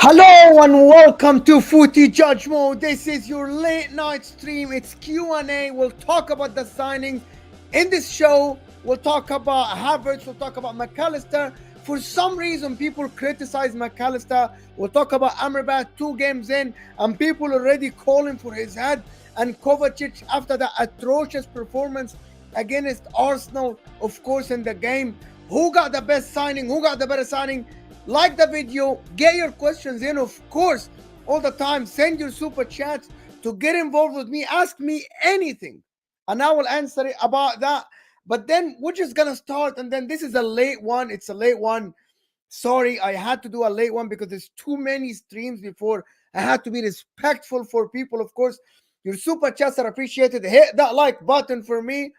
Hello and welcome to Footy Judge Mode. This is your late night stream. It's Q&A. We'll talk about the signings in this show. We'll talk about Havertz. We'll talk about McAllister. For some reason, people criticize McAllister. We'll talk about Amrabat 2 games in, and people already calling for his head. And Kovacic after the atrocious performance against Arsenal, of course, in the game. Who got the best signing? Who got the better signing? Like the video, get your questions in, of course, all the time. Send your super chats to get involved with me. Ask me anything, and I will answer it about that. But then we're just going to start, and then this is a late one. It's a late one. Sorry, I had to do a late one because there's too many streams before. I had to be respectful for people, of course. Your super chats are appreciated. Hit that like button for me.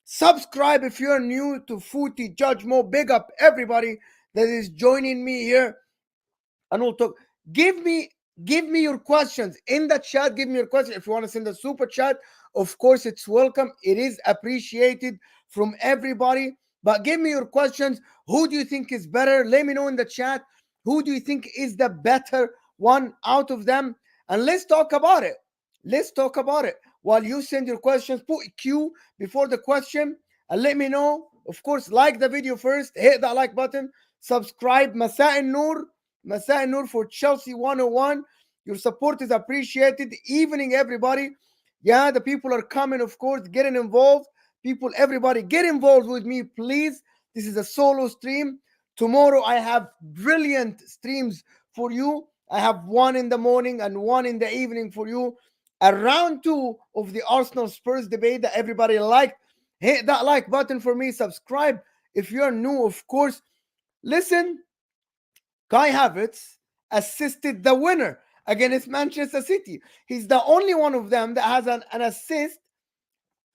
Subscribe if you're new to Footy Judge Mo. Big up everybody that is joining me here, and we'll talk. Give me your questions in the chat. Give me your question. If you want to send a super chat, of course it's welcome. It is appreciated from everybody. But give me your questions. Who do you think is better? Let me know in the chat. Who do you think is the better one out of them? And let's talk about it. Let's talk about it. While you send your questions, put Q before the question and let me know. Of course, like the video first. Hit that like button. Subscribe. Masa Noor for Chelsea 101. Your support is appreciated. Evening, everybody. Yeah, the people are coming, of course, getting involved. People, everybody, get involved with me, please. This is a solo stream. Tomorrow, I have brilliant streams for you. I have one in the morning and one in the evening for you. A round 2 of the Arsenal Spurs debate that everybody liked. Hit that like button for me. Subscribe if you're new, of course. Listen, Kai Havertz assisted the winner against Manchester City. He's the only one of them that has an assist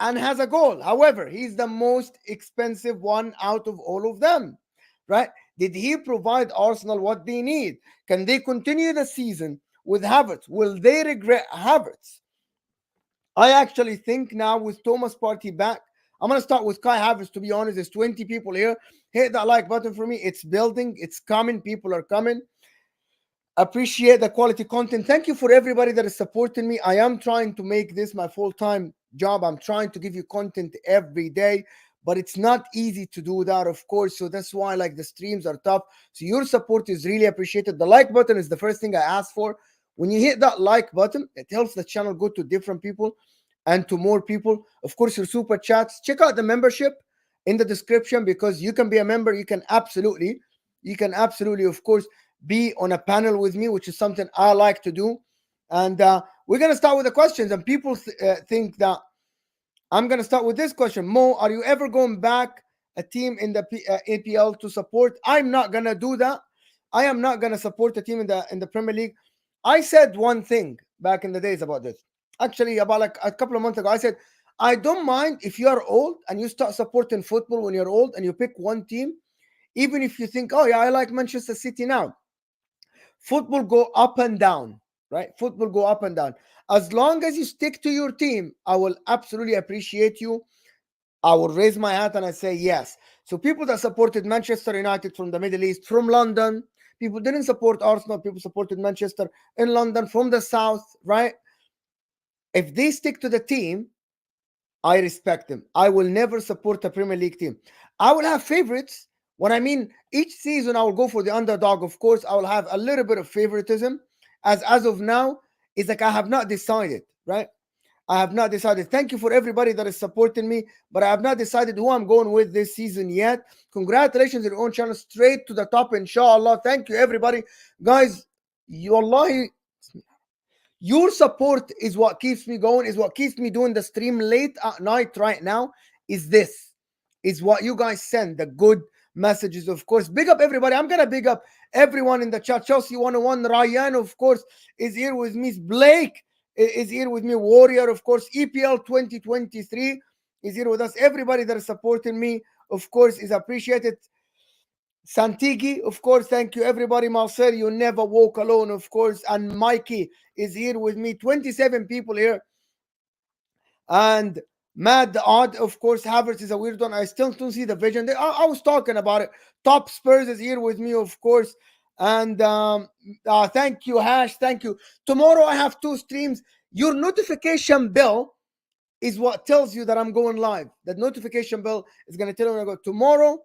and has a goal. However, he's the most expensive one out of all of them, right? Did he provide Arsenal what they need? Can they continue the season with Havertz? Will they regret Havertz? I actually think now with Thomas Partey back, I'm going to start with Kai Havertz, to be honest. There's 20 people here. Hit that like button for me. It's building. It's coming. People are coming. Appreciate the quality content. Thank you for everybody that is supporting me. I am trying to make this my full-time job. I'm trying to give you content every day, but it's not easy to do that, of course. So that's why the streams are tough. So your support is really appreciated. The like button is the first thing I ask for. When you hit that like button, it helps the channel go to different people and to more people. Of course, your super chats. Check out the membership in the description because you can be a member. You can absolutely, of course, be on a panel with me, which is something I like to do. And we're going to start with the questions. And people think that I'm going to start with this question. Mo, are you ever going back a team in the APL to support? I'm not going to do that. I am not going to support a team in the Premier League. I said one thing back in the days about this. Actually, about a couple of months ago, I said, I don't mind if you are old and you start supporting football when you're old and you pick one team, even if you think, oh yeah, I like Manchester City now. Football go up and down, right? Football go up and down. As long as you stick to your team, I will absolutely appreciate you. I will raise my hat and I say yes. So people that supported Manchester United from the Middle East, from London, people didn't support Arsenal, people supported Manchester in London, from the South, right? If they stick to the team, I respect them. I will never support a Premier League team. I will have favorites. What I mean, each season I will go for the underdog. Of course, I will have a little bit of favoritism. As of now, it's like I have not decided, right? I have not decided. Thank you for everybody that is supporting me, but I have not decided who I'm going with this season yet. Congratulations on your own channel, straight to the top, inshallah. Thank you, everybody. Guys, wallahi, your support is what keeps me going, is what keeps me doing the stream late at night right now. Is what you guys send, the good messages, of course. Big up everybody. I'm gonna big up everyone in the chat. Chelsea 101, Ryan, of course, is here with me. Blake is here with me. Warrior, of course. EPL 2023 is here with us. Everybody that is supporting me, of course, is appreciated. Santigi, of course, thank you everybody. Marcel, you never walk alone, of course. And Mikey is here with me. 27 people here. And Mad Odd, of course. Havertz is a weird one. I still don't see the vision. I was talking about it. Top Spurs is here with me, of course. And thank you, Hash. Thank you. Tomorrow I have 2 streams. Your notification bell is what tells you that I'm going live. That notification bell is going to tell you when I go. Tomorrow,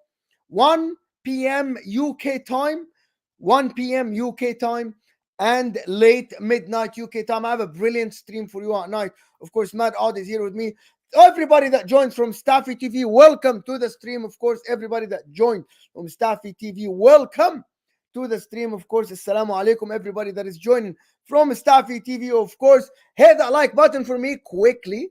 1 p.m. UK time, 1 p.m. UK time, and late midnight UK time. I have a brilliant stream for you at night. Of course, Matt Odd is here with me. Everybody that joins from Staffy TV, welcome to the stream. Of course, everybody that joined from Staffy TV, welcome to the stream. Of course, assalamu alaikum, everybody that is joining from Staffy TV. Of course, hit that like button for me quickly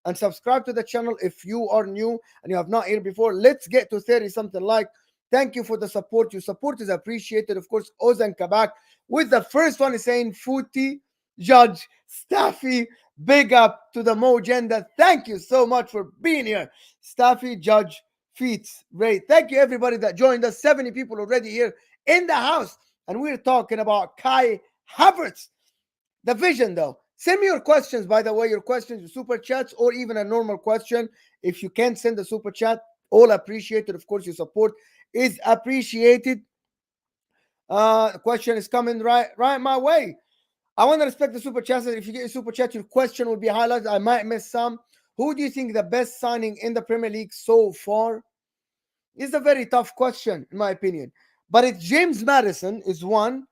and subscribe to the channel if you are new and you have not here before. Let's get to 30 something like. Thank you for the support. Your support is appreciated. Of course, Ozan Kabak with the first one is saying Footy, Judge, Staffy, big up to the MoGenda. Thank you so much for being here. Staffy, Judge, Feats, Ray. Thank you everybody that joined us. 70 people already here in the house. And we're talking about Kai Havertz. The vision though. Send me your questions, by the way, your questions, your super chats, or even a normal question. If you can't send a super chat, all appreciated. Of course, your support is appreciated. The question is coming right my way. I want to respect the super chats. If you get a super chat, your question will be highlighted. I might miss some. Who do you think the best signing in the Premier League so far? It's a very tough question, in my opinion. But it's James Maddison is one,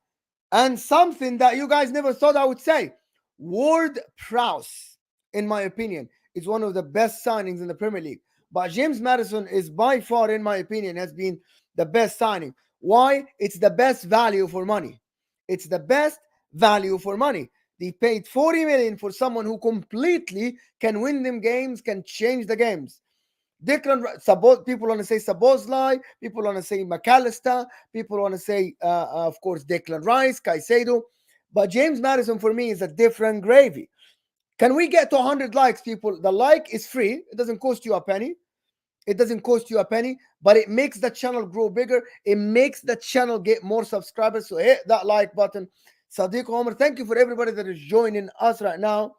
and something that you guys never thought I would say. Ward-Prowse, in my opinion, is one of the best signings in the Premier League. But James Maddison is by far, in my opinion, has been the best signing. Why? It's the best value for money. It's the best value for money. They paid 40 million for someone who completely can win them games, can change the games. People want to say Szoboszlai, people want to say McAllister, people want to say, of course, Declan Rice, Caicedo. But James Maddison, for me, is a different gravy. Can we get to 100 likes, people? The like is free. It doesn't cost you a penny. It doesn't cost you a penny, but it makes the channel grow bigger. It makes the channel get more subscribers. So hit that like button. Sadiq Omar, thank you for everybody that is joining us right now.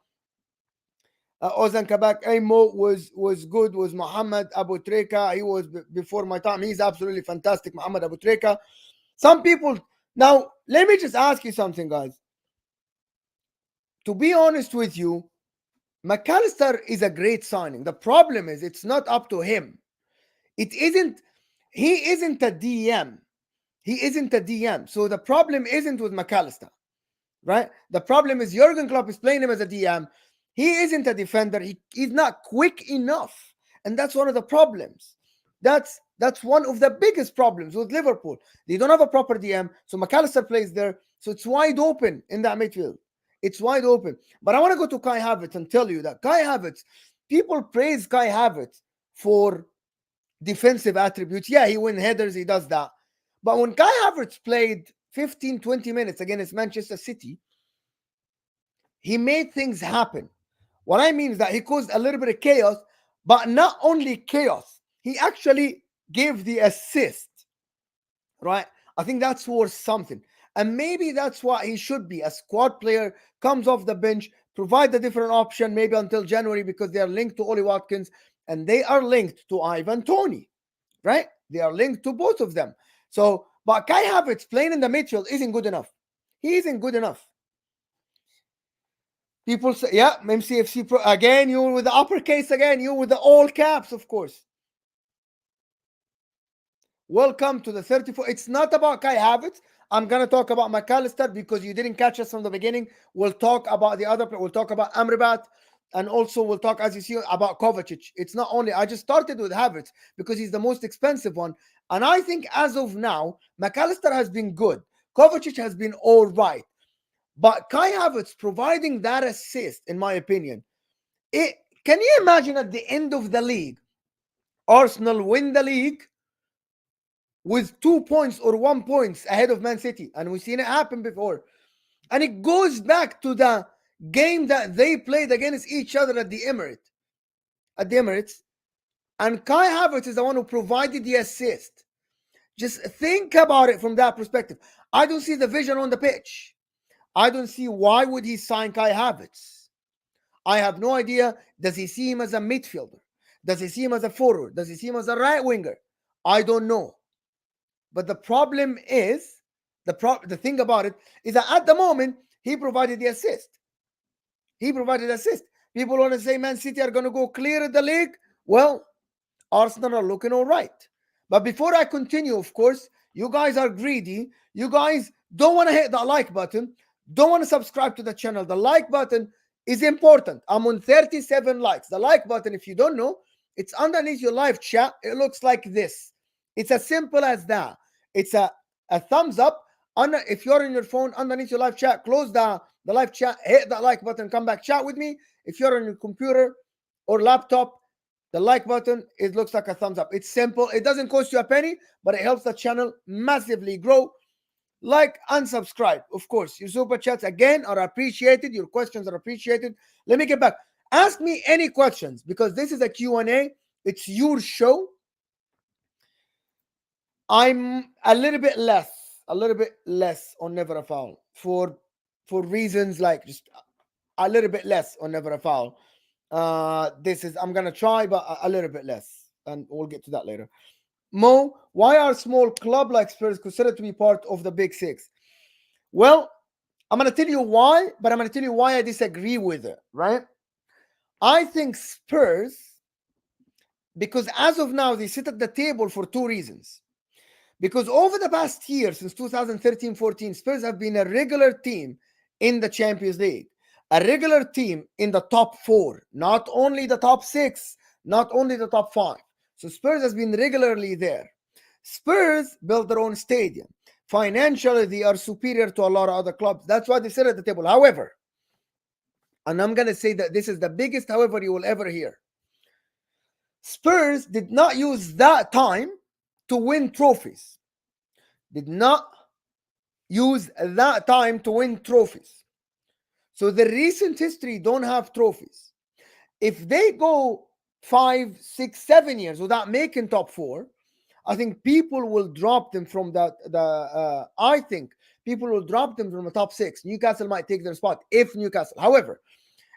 Ozan Kabak, Amo was good, was Muhammad Abu Treka. He was before my time. He's absolutely fantastic, Muhammad Abu Treka. Some people, now, let me just ask you something, guys. To be honest with you, McAllister is a great signing. The problem is it's not up to him. He isn't a DM. He isn't a DM. So the problem isn't with McAllister, right? The problem is Jurgen Klopp is playing him as a DM. He isn't a defender. He's not quick enough. And that's one of the problems. That's one of the biggest problems with Liverpool. They don't have a proper DM. So McAllister plays there. So it's wide open in that midfield. It's wide open. But I want to go to Kai Havertz and tell you that Kai Havertz, people praise Kai Havertz for defensive attributes. Yeah, he wins headers. He does that. But when Kai Havertz played 15, 20 minutes against Manchester City, he made things happen. What I mean is that he caused a little bit of chaos, but not only chaos, he actually gave the assist, right? I think that's worth something. And maybe that's what he should be. A squad player, comes off the bench, provide a different option maybe until January, because they are linked to Ollie Watkins and they are linked to Ivan Toney, right? They are linked to both of them. So, but Kai Havertz playing in the midfield isn't good enough. He isn't good enough. People say, yeah, MCFC Pro. Again, you with the uppercase again. You with the all caps, of course. Welcome to the 34. It's not about Kai Havertz. I'm going to talk about McAllister because you didn't catch us from the beginning. We'll talk about the other. We'll talk about Amrabat And also we'll talk, as you see, about Kovacic. It's not only, I just started with Havertz because he's the most expensive one. And I think as of now, McAllister has been good. Kovacic has been all right. But Kai Havertz providing that assist, in my opinion, can you imagine at the end of the league, Arsenal win the league with 2 points or 1 point ahead of Man City? And we've seen it happen before. And it goes back to the game that they played against each other at the Emirates. And Kai Havertz is the one who provided the assist. Just think about it from that perspective. I don't see the vision on the pitch. I don't see why would he sign Kai Havertz. I have no idea. Does he see him as a midfielder? Does he see him as a forward? Does he see him as a right winger? I don't know. But the problem is, the thing about it is that at the moment, he provided the assist. He provided assist. People want to say Man City are going to go clear the league. Well, Arsenal are looking all right. But before I continue, of course, you guys are greedy. You guys don't want to hit that like button. Don't want to subscribe to the channel. The like button is important. I'm on 37 likes. The like button, if you don't know, it's underneath your live chat. It looks like this. It's as simple as that. It's a thumbs up. If you're on your phone, underneath your live chat, close the live chat, hit that like button, come back, chat with me. If you're on your computer or laptop, the like button, it looks like a thumbs up. It's simple. It doesn't cost you a penny, but it helps the channel massively grow. Like and subscribe. Of course, your super chats again are appreciated. Your questions are appreciated. Let me get back. Ask me any questions because this is a Q&A. It's your show. I'm a little bit less on Never a Foul for reasons like just a little bit less on Never a Foul. I'm gonna try, but a little bit less, and we'll get to that later. Mo, why are small club like Spurs considered to be part of the Big Six? Well, I'm gonna tell you why, but I'm gonna tell you why I disagree with it. Right? I think Spurs, because as of now they sit at the table for two reasons. Because over the past year, since 2013-14, Spurs have been a regular team in the Champions League, a regular team in the top four, not only the top six, not only the top five. So Spurs has been regularly there. Spurs built their own stadium. Financially, they are superior to a lot of other clubs. That's why they sit at the table. However, and I'm going to say that this is the biggest however you will ever hear, Spurs did not use that time to win trophies. Did not use that time to win trophies. So the recent history don't have trophies. If they go 5, 6, 7 years without making top four, I think people will drop them from that. I think people will drop them from the top six. Newcastle might take their spot if Newcastle. However,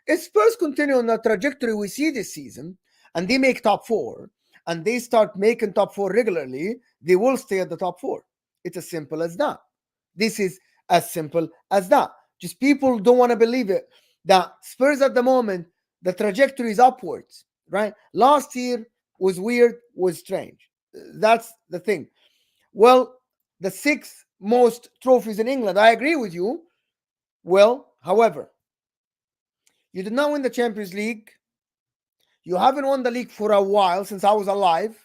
if Spurs continue on the trajectory we see this season and they make top four, and they start making top four regularly, they will stay at the top four. It's as simple as that. This is as simple as that. Just people don't want to believe it. That Spurs at the moment, the trajectory is upwards, right? Last year was weird, was strange. That's the thing. Well, the 6 most trophies in England, I agree with you. Well, however, you did not win the Champions League. You haven't won the league for a while, since I was alive.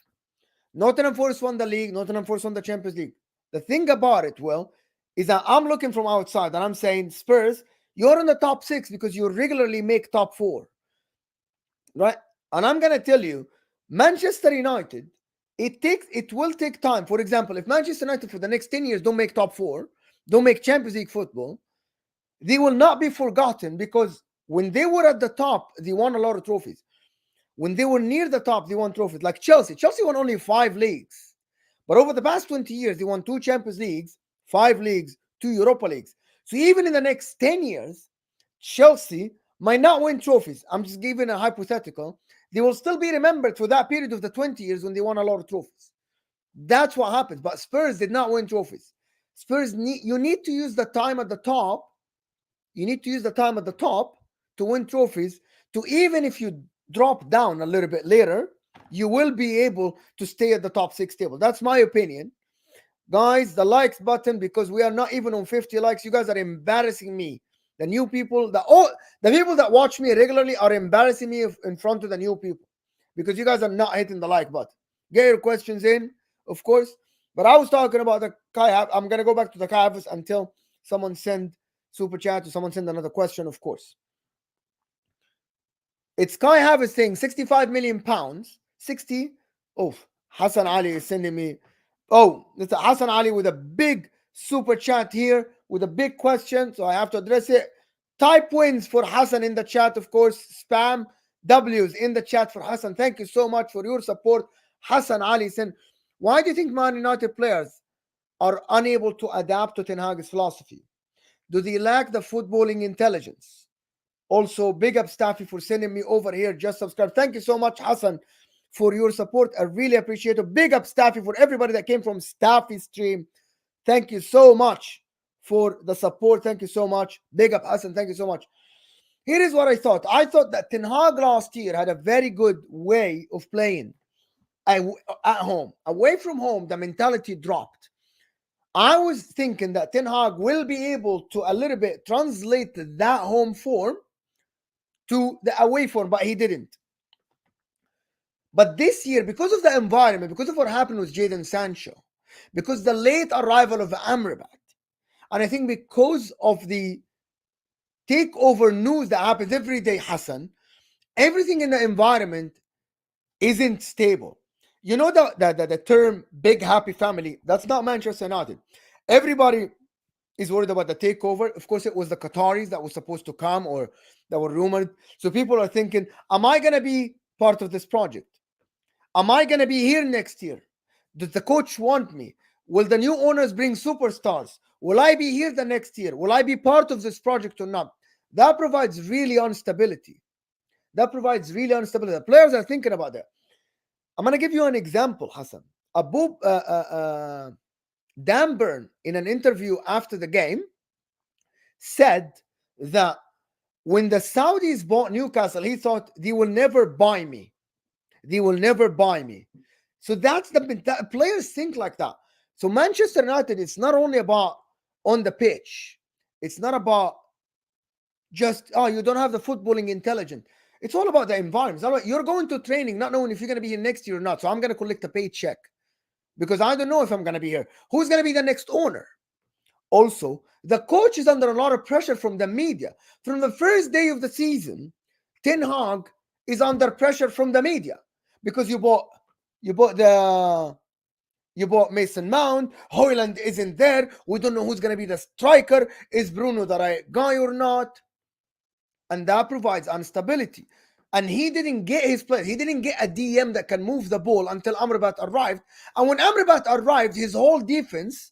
Nottingham Forest won the league. Nottingham Forest won the Champions League. The thing about it, is that I'm looking from outside and I'm saying, Spurs, you're in the top 6 because you regularly make top 4. Right? And I'm going to tell you, Manchester United, it will take time. For example, if Manchester United for the next 10 years don't make top 4, don't make Champions League football, they will not be forgotten, because when they were at the top, they won a lot of trophies. When they were near the top, they won trophies. Like Chelsea. Chelsea won only 5 leagues. But over the past 20 years, they won 2 Champions Leagues, 5 leagues, 2 Europa Leagues. So even in the next 10 years, Chelsea might not win trophies. I'm just giving a hypothetical. They will still be remembered for that period of the 20 years when they won a lot of trophies. That's what happens. But Spurs did not win trophies. Spurs, you need to use the time at the top. You need to use the time at the top to win trophies. To even if you drop down a little bit later, you will be able to stay at the top 6 table. That's my opinion. Guys, the likes button, because we are not even on 50 likes. You guys are embarrassing me. The new people, the people that watch me regularly are embarrassing me in front of the new people because you guys are not hitting the like button. Get your questions in, of course. But I was talking about the Kai. I'm gonna go back to the Kai Havertz until someone send super chat or someone send another question, of course. It's Kai Havertz saying 65 million pounds. 60. Oh, Hassan Ali is sending me. Oh, it's Hassan Ali with a big super chat here with a big question. So I have to address it. Type wins for Hassan in the chat, of course. Spam W's in the chat for Hassan. Thank you so much for your support. Hassan Ali said, why do you think Man United players are unable to adapt to Ten Hag's philosophy? Do they lack the footballing intelligence? Also, big up Staffy for sending me over here. Just subscribe. Thank you so much, Hassan, for your support. I really appreciate it. Big up Staffy for everybody that came from Staffy stream. Thank you so much for the support. Thank you so much. Big up Hassan. Thank you so much. Here is what I thought. I thought that Ten Hag last year had a very good way of playing at home. Away from home, the mentality dropped. I was thinking that Ten Hag will be able to a little bit translate that home form to the away form, but he didn't. But this year, because of the environment, because of what happened with Jadon Sancho, because the late arrival of Amrabat, and I think because of the takeover news that happens every day, Hassan, everything in the environment isn't stable. You know the term big happy family, that's not Manchester United. Everybody is worried about the takeover. Of course, it was the Qataris that was supposed to come or that were rumored. So people are thinking, am I going to be part of this project? Am I going to be here next year? Does the coach want me? Will the new owners bring superstars? Will I be here the next year? Will I be part of this project or not? That provides really instability. The players are thinking about that. I'm going to give you an example, Hassan. Dan Burn, in an interview after the game, said that when the Saudis bought Newcastle, he thought they will never buy me. So that's the players think like that. So Manchester United, it's not only about on the pitch. It's not about just, you don't have the footballing intelligence. It's all about the environment. It's all about, you're going to training not knowing if you're going to be here next year or not. So I'm going to collect a paycheck because I don't know if I'm going to be here. Who's going to be the next owner? Also, the coach is under a lot of pressure from the media. From the first day of the season, Ten Hag is under pressure from the media because you bought Mason Mount. Haaland isn't there. We don't know who's going to be the striker. Is Bruno the right guy or not? And that provides instability. And he didn't get his play. He didn't get a DM that can move the ball until Amrabat arrived. And when Amrabat arrived, his whole defense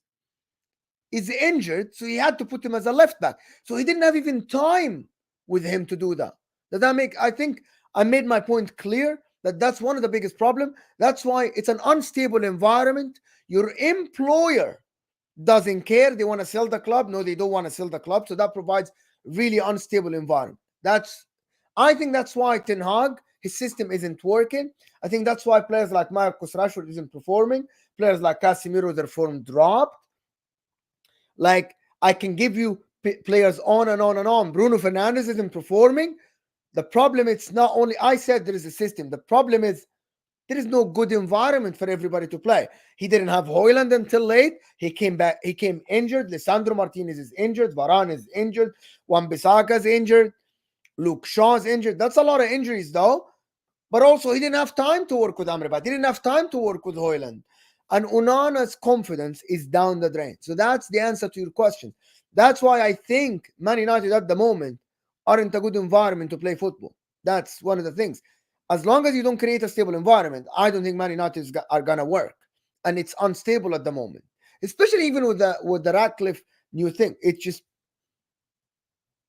is injured, so he had to put him as a left back. So he didn't have even time with him to do that. I think I made my point clear that that's one of the biggest problems. That's why it's an unstable environment. Your employer doesn't care. They want to sell the club. No, they don't want to sell the club. So that provides really unstable environment. I think that's why Ten Hag, his system isn't working. I think that's why players like Marcus Rashford isn't performing. Players like Casemiro, their form dropped. Like, I can give you players on and on and on. Bruno Fernandes isn't performing. The problem, it's not only, I said there is a system. The problem is there is no good environment for everybody to play. He didn't have Haaland until late. He came back. He came injured. Lisandro Martinez is injured. Varane is injured. Wan-Bissaka is injured. Luke Shaw is injured. That's a lot of injuries, though. But also, he didn't have time to work with Amrabat. He didn't have time to work with Haaland. And Onana's confidence is down the drain. So that's the answer to your question. That's why I think Man United at the moment aren't a good environment to play football. That's one of the things. As long as you don't create a stable environment, I don't think Man United are going to work. And it's unstable at the moment. Especially even with the Ratcliffe new thing.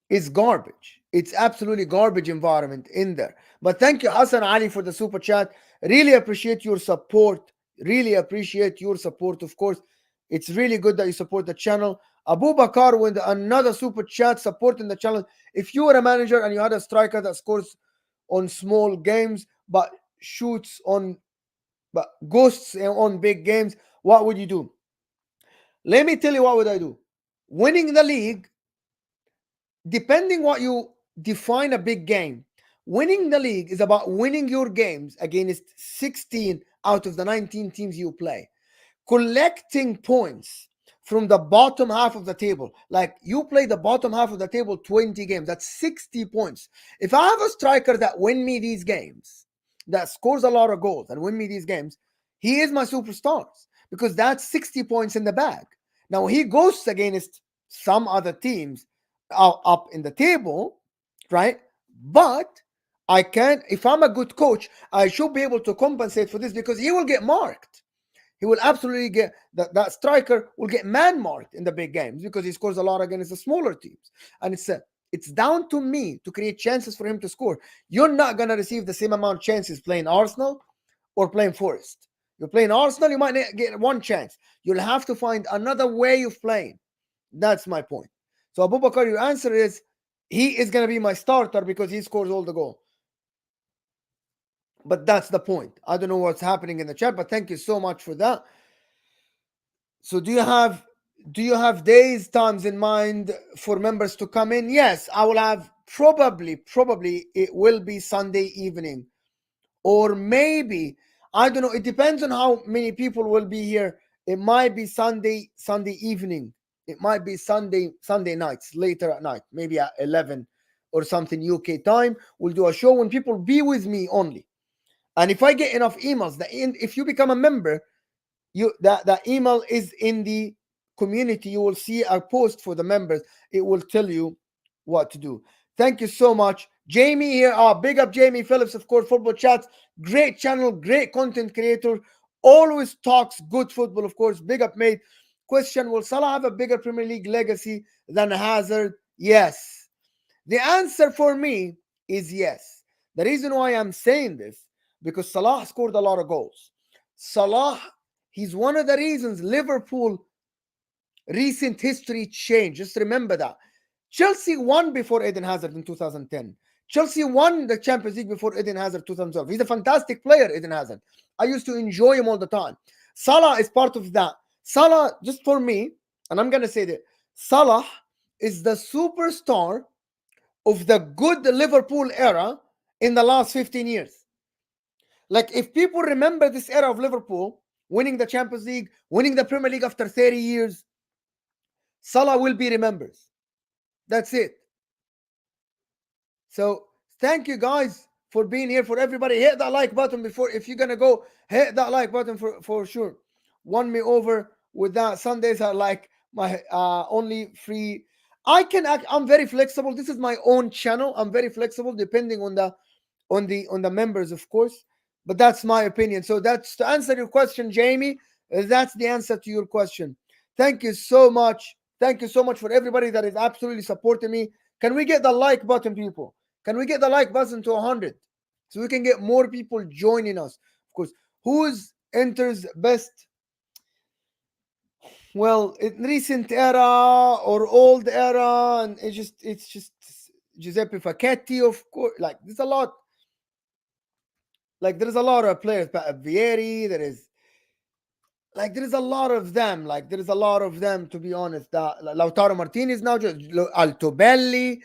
It's garbage. It's absolutely garbage environment in there. But thank you, Hassan Ali, for the super chat. Really appreciate your support. Of course. It's really good that you support the channel. Abu Bakar with another super chat supporting the channel. If you were a manager and you had a striker that scores on small games but ghosts on big games, what would you do? Let me tell you what would I do. Winning the league depending what you define a big game, winning the league is about winning your games against 16 out of the 19 teams you play, collecting points from the bottom half of the table. Like you play the bottom half of the table 20 games, that's 60 points. If I have a striker that win me these games, that scores a lot of goals and win me these games, he is my superstars because that's 60 points in the bag. Now he goes against some other teams up in the table, right? But I can, if I'm a good coach, I should be able to compensate for this because he will get marked. He will absolutely get that striker will get man marked in the big games because he scores a lot against the smaller teams. And it's down to me to create chances for him to score. You're not gonna receive the same amount of chances playing Arsenal or playing Forest. You're playing Arsenal, you might get one chance. You'll have to find another way of playing. That's my point. So Abubakar, your answer is he is gonna be my starter because he scores all the goal. But that's the point. I don't know what's happening in the chat, but thank you so much for that. So do you have days, times in mind for members to come in? Yes, I will have probably it will be Sunday evening. Or maybe, I don't know, it depends on how many people will be here. It might be Sunday evening. It might be Sunday nights, later at night, maybe at 11 or something UK time. We'll do a show when people be with me only. And if I get enough emails, if you become a member, that email is in the community. You will see a post for the members. It will tell you what to do. Thank you so much. Jamie here. Big up Jamie Phillips, of course, Football Chats. Great channel, great content creator. Always talks good football, of course. Big up, mate. Question: will Salah have a bigger Premier League legacy than Hazard? Yes. The answer for me is yes. The reason why I'm saying this, because Salah scored a lot of goals. Salah, he's one of the reasons Liverpool recent history changed. Just remember that. Chelsea won before Eden Hazard in 2010. Chelsea won the Champions League before Eden Hazard 2012. He's a fantastic player, Eden Hazard. I used to enjoy him all the time. Salah is part of that. Salah, just for me, and I'm going to say that, Salah is the superstar of the good Liverpool era in the last 15 years. Like, if people remember this era of Liverpool, winning the Champions League, winning the Premier League after 30 years, Salah will be remembered. That's it. So, thank you guys for being here. For everybody, hit that like button before, if you're going to go, hit that like button for sure. Won me over with that. Sundays are like my only free. I'm very flexible. This is my own channel. I'm very flexible depending on the members, of course. But that's my opinion. So that's to answer your question, Jamie. That's the answer to your question. Thank you so much. Thank you so much for everybody that is absolutely supporting me. Can we get the like button, people? Can we get the like button to 100 so we can get more people joining us? Of course, who's enters best? Well, in recent era or old era, and it's just Giuseppe Facchetti, of course. Like there's a lot. Like there's a lot of players, but Vieri, there is a lot of them. Like there is a lot of them, to be honest. Lautaro Martinez now, just Altobelli,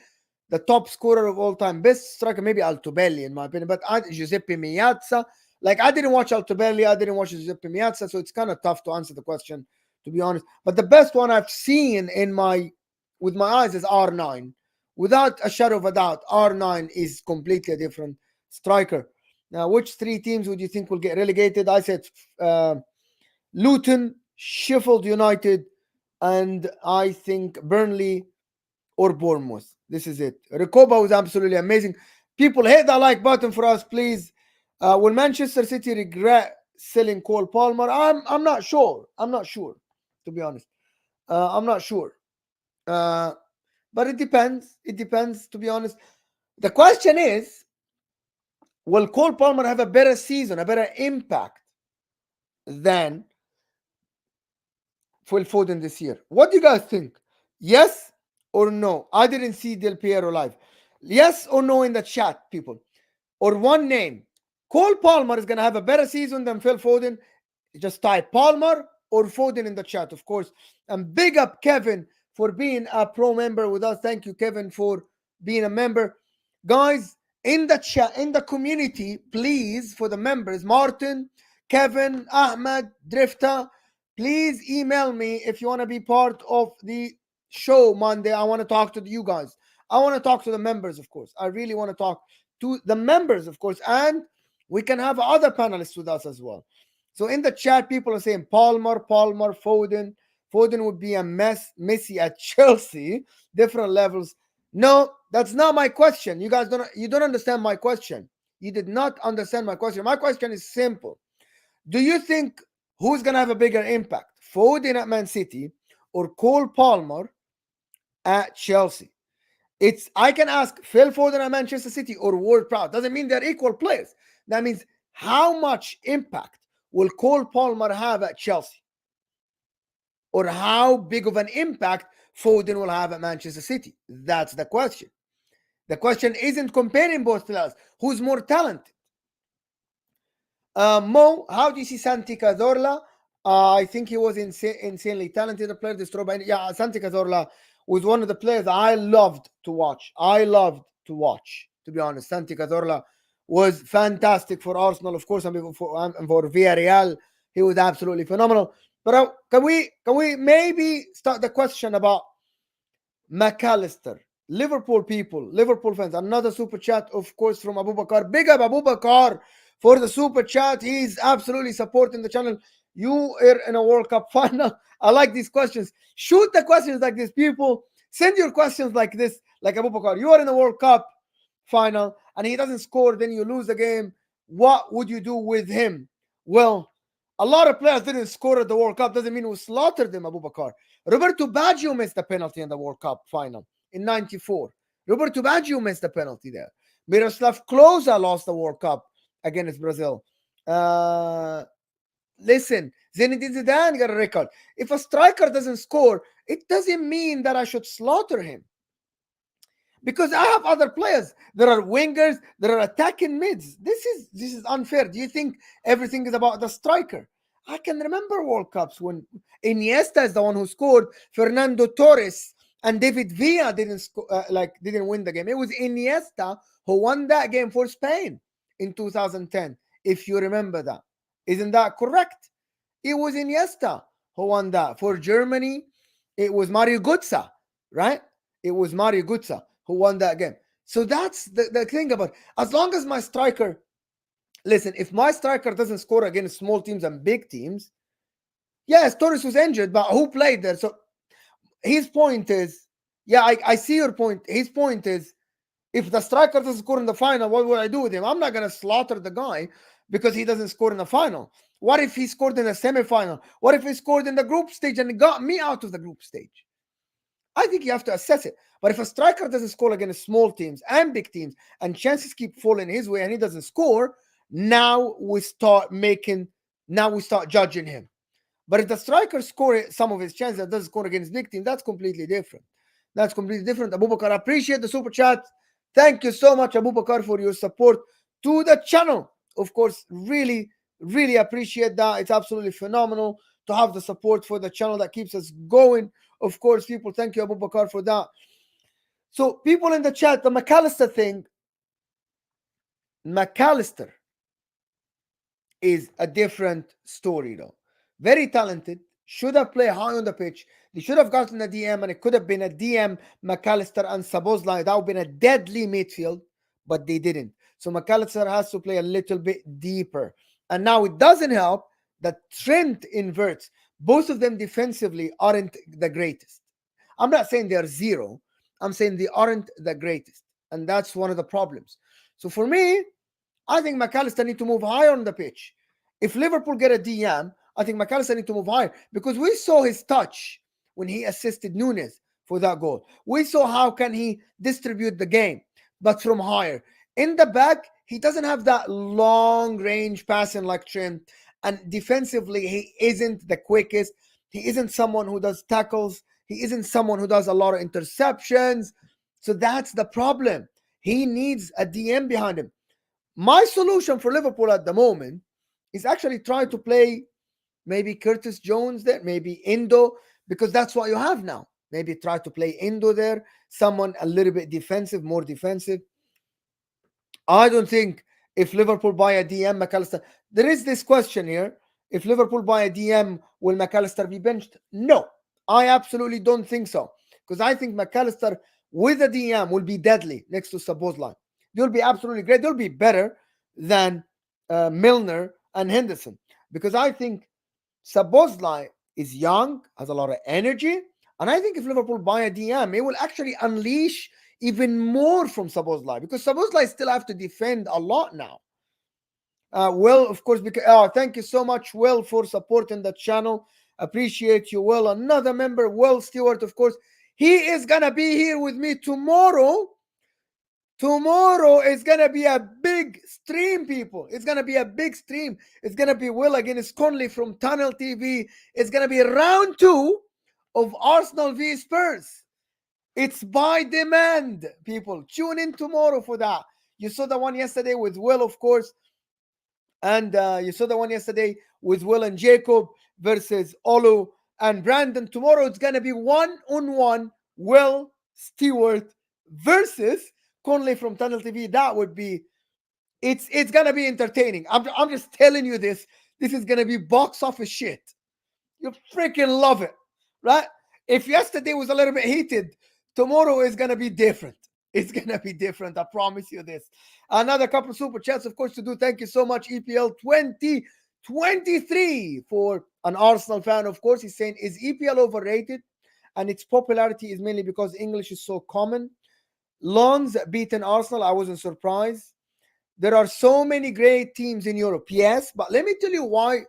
the top scorer of all time, best striker, maybe Altobelli in my opinion, but Giuseppe Meazza. Like I didn't watch Altobelli, I didn't watch Giuseppe Meazza, so it's kind of tough to answer the question, to be honest. But the best one I've seen with my eyes is R9. Without a shadow of a doubt, R9 is completely a different striker. Now, which three teams would you think will get relegated? I said Luton, Sheffield United, and I think Burnley or Bournemouth. This is it. Recoba was absolutely amazing. People, hit that like button for us, please. Will Manchester City regret selling Cole Palmer? I'm not sure. I'm not sure, to be honest. I'm not sure. But it depends. It depends, to be honest. The question is, will Cole Palmer have a better season, a better impact than Phil Foden this year? What do you guys think? Yes or no? I didn't see Del Piero live. Yes or no in the chat, people? Or one name. Cole Palmer is going to have a better season than Phil Foden. Just type Palmer or Foden in the chat, of course. And big up Kevin for being a pro member with us. Thank you, Kevin, for being a member. Guys, in the chat, in the community, please, for the members, Martin, Kevin, Ahmed, Drifter, please email me if you want to be part of the show Monday. I want to talk to you guys. I want to talk to the members, of course. I really want to talk to the members, of course, and we can have other panelists with us as well. So in the chat, people are saying Palmer, Foden. Foden would be a mess. Messi at Chelsea, different levels. No, that's not my question. You guys don't understand my question. You did not understand my question. My question is simple. Do you think who's gonna have a bigger impact? Foden at Man City or Cole Palmer at Chelsea? I can ask Phil Foden at Manchester City or Ward Prowse. Doesn't mean they're equal players. That means how much impact will Cole Palmer have at Chelsea? Or how big of an impact Foden will have at Manchester City? That's the question. The question isn't comparing both players. Who's more talented? Mo, how do you see Santi Cazorla? I think he was insanely talented. A player destroyed by... Yeah, Santi Cazorla was one of the players I loved to watch. To be honest. Santi Cazorla was fantastic for Arsenal, of course, and for Villarreal. He was absolutely phenomenal. But can we maybe start the question about McAllister? Liverpool people, Liverpool fans, another super chat, of course, from Abu Bakar. Big up Abu Bakar for the super chat. He's absolutely supporting the channel. You are in a World Cup final. I like these questions. Shoot the questions like this, people. Send your questions like this, like Abu Bakar. You are in a World Cup final and he doesn't score, then you lose the game. What would you do with him? Well, a lot of players didn't score at the World Cup. Doesn't mean we slaughtered them, Abu Bakar. Roberto Baggio missed the penalty in the World Cup final in 94. Roberto Baggio missed the penalty there. Miroslav Klose lost the World Cup against Brazil. Listen, Zinedine Zidane got a record. If a striker doesn't score, it doesn't mean that I should slaughter him. Because I have other players. There are wingers, there are attacking mids. This is unfair. Do you think everything is about the striker? I can remember World Cups when Iniesta is the one who scored. Fernando Torres and David Villa didn't win the game. It was Iniesta who won that game for Spain in 2010, if you remember that. Isn't that correct? It was Iniesta who won that. For Germany, it was Mario Götze, right? It was Mario Götze who won that game. So that's the thing about it. As long as my striker, listen, if my striker doesn't score against small teams and big teams, yes, Torres was injured, but who played there? So his point is, yeah, I see your point. His point is, if the striker doesn't score in the final, what will I do with him? I'm not going to slaughter the guy because he doesn't score in the final. What if he scored in the semifinal? What if he scored in the group stage and got me out of the group stage? I think you have to assess it. But if a striker doesn't score against small teams and big teams and chances keep falling his way and he doesn't score, now we start judging him. But if the striker scores some of his chances and doesn't score against big teams, that's completely different. That's completely different. Abu Bakar, I appreciate the super chat. Thank you so much, Abu Bakar, for your support to the channel. Of course, really, really appreciate that. It's absolutely phenomenal to have the support for the channel that keeps us going. Of course, people, thank you, Abu Bakar, for that. So, people in the chat, the McAllister thing, McAllister is a different story, though. Very talented, should have played high on the pitch. They should have gotten a DM, and it could have been a DM, McAllister and Szoboszlai. That would have been a deadly midfield, but they didn't. So McAllister has to play a little bit deeper. And now it doesn't help that Trent inverts. Both of them defensively aren't the greatest. I'm not saying they're zero. I'm saying they aren't the greatest. And that's one of the problems. So for me, I think McAllister needs to move higher on the pitch. If Liverpool get a DM, I think McAllister needs to move higher. Because we saw his touch when he assisted Nunes for that goal. We saw how can he distribute the game, but from higher. In the back, he doesn't have that long-range passing like Trent. And defensively, he isn't the quickest. He isn't someone who does tackles. He isn't someone who does a lot of interceptions. So that's the problem. He needs a DM behind him. My solution for Liverpool at the moment is actually try to play maybe Curtis Jones there, maybe Indo, because that's what you have now. Maybe try to play Indo there. Someone a little bit defensive, more defensive. I don't think if Liverpool buy a DM, McAllister. There is this question here. If Liverpool buy a DM, will McAllister be benched? No, I absolutely don't think so. Because I think McAllister with a DM will be deadly next to Szoboszlai. They'll be absolutely great. They'll be better than Milner and Henderson. Because I think Szoboszlai is young, has a lot of energy. And I think if Liverpool buy a DM, it will actually unleash even more from Szoboszlai, because Szoboszlai still have to defend a lot now. Will, of course, because thank you so much, Will, for supporting the channel. Appreciate you, Will. Another member, Will Stewart, of course. He is gonna be here with me tomorrow. Tomorrow is gonna be a big stream, people. It's gonna be a big stream. It's gonna be Will against Conley from Tunnel TV. It's gonna be round 2 of Arsenal v Spurs. It's by demand, people. Tune in tomorrow for that. You saw the one yesterday with Will, of course. And you saw the one yesterday with Will and Jacob versus Olu and Brandon. Tomorrow it's going to be 1-on-1 Will Stewart versus Conley from Tunnel TV. That would be, it's going to be entertaining. I'm just telling you this. This is going to be box office shit. You freaking love it, right? If yesterday was a little bit heated, tomorrow is going to be different. It's going to be different. I promise you this. Another couple of super chats, of course, to do. Thank you so much, EPL 2023, for an Arsenal fan, of course. He's saying, is EPL overrated? And its popularity is mainly because English is so common. Lons beaten Arsenal. I wasn't surprised. There are so many great teams in Europe. Yes, but let me tell you why.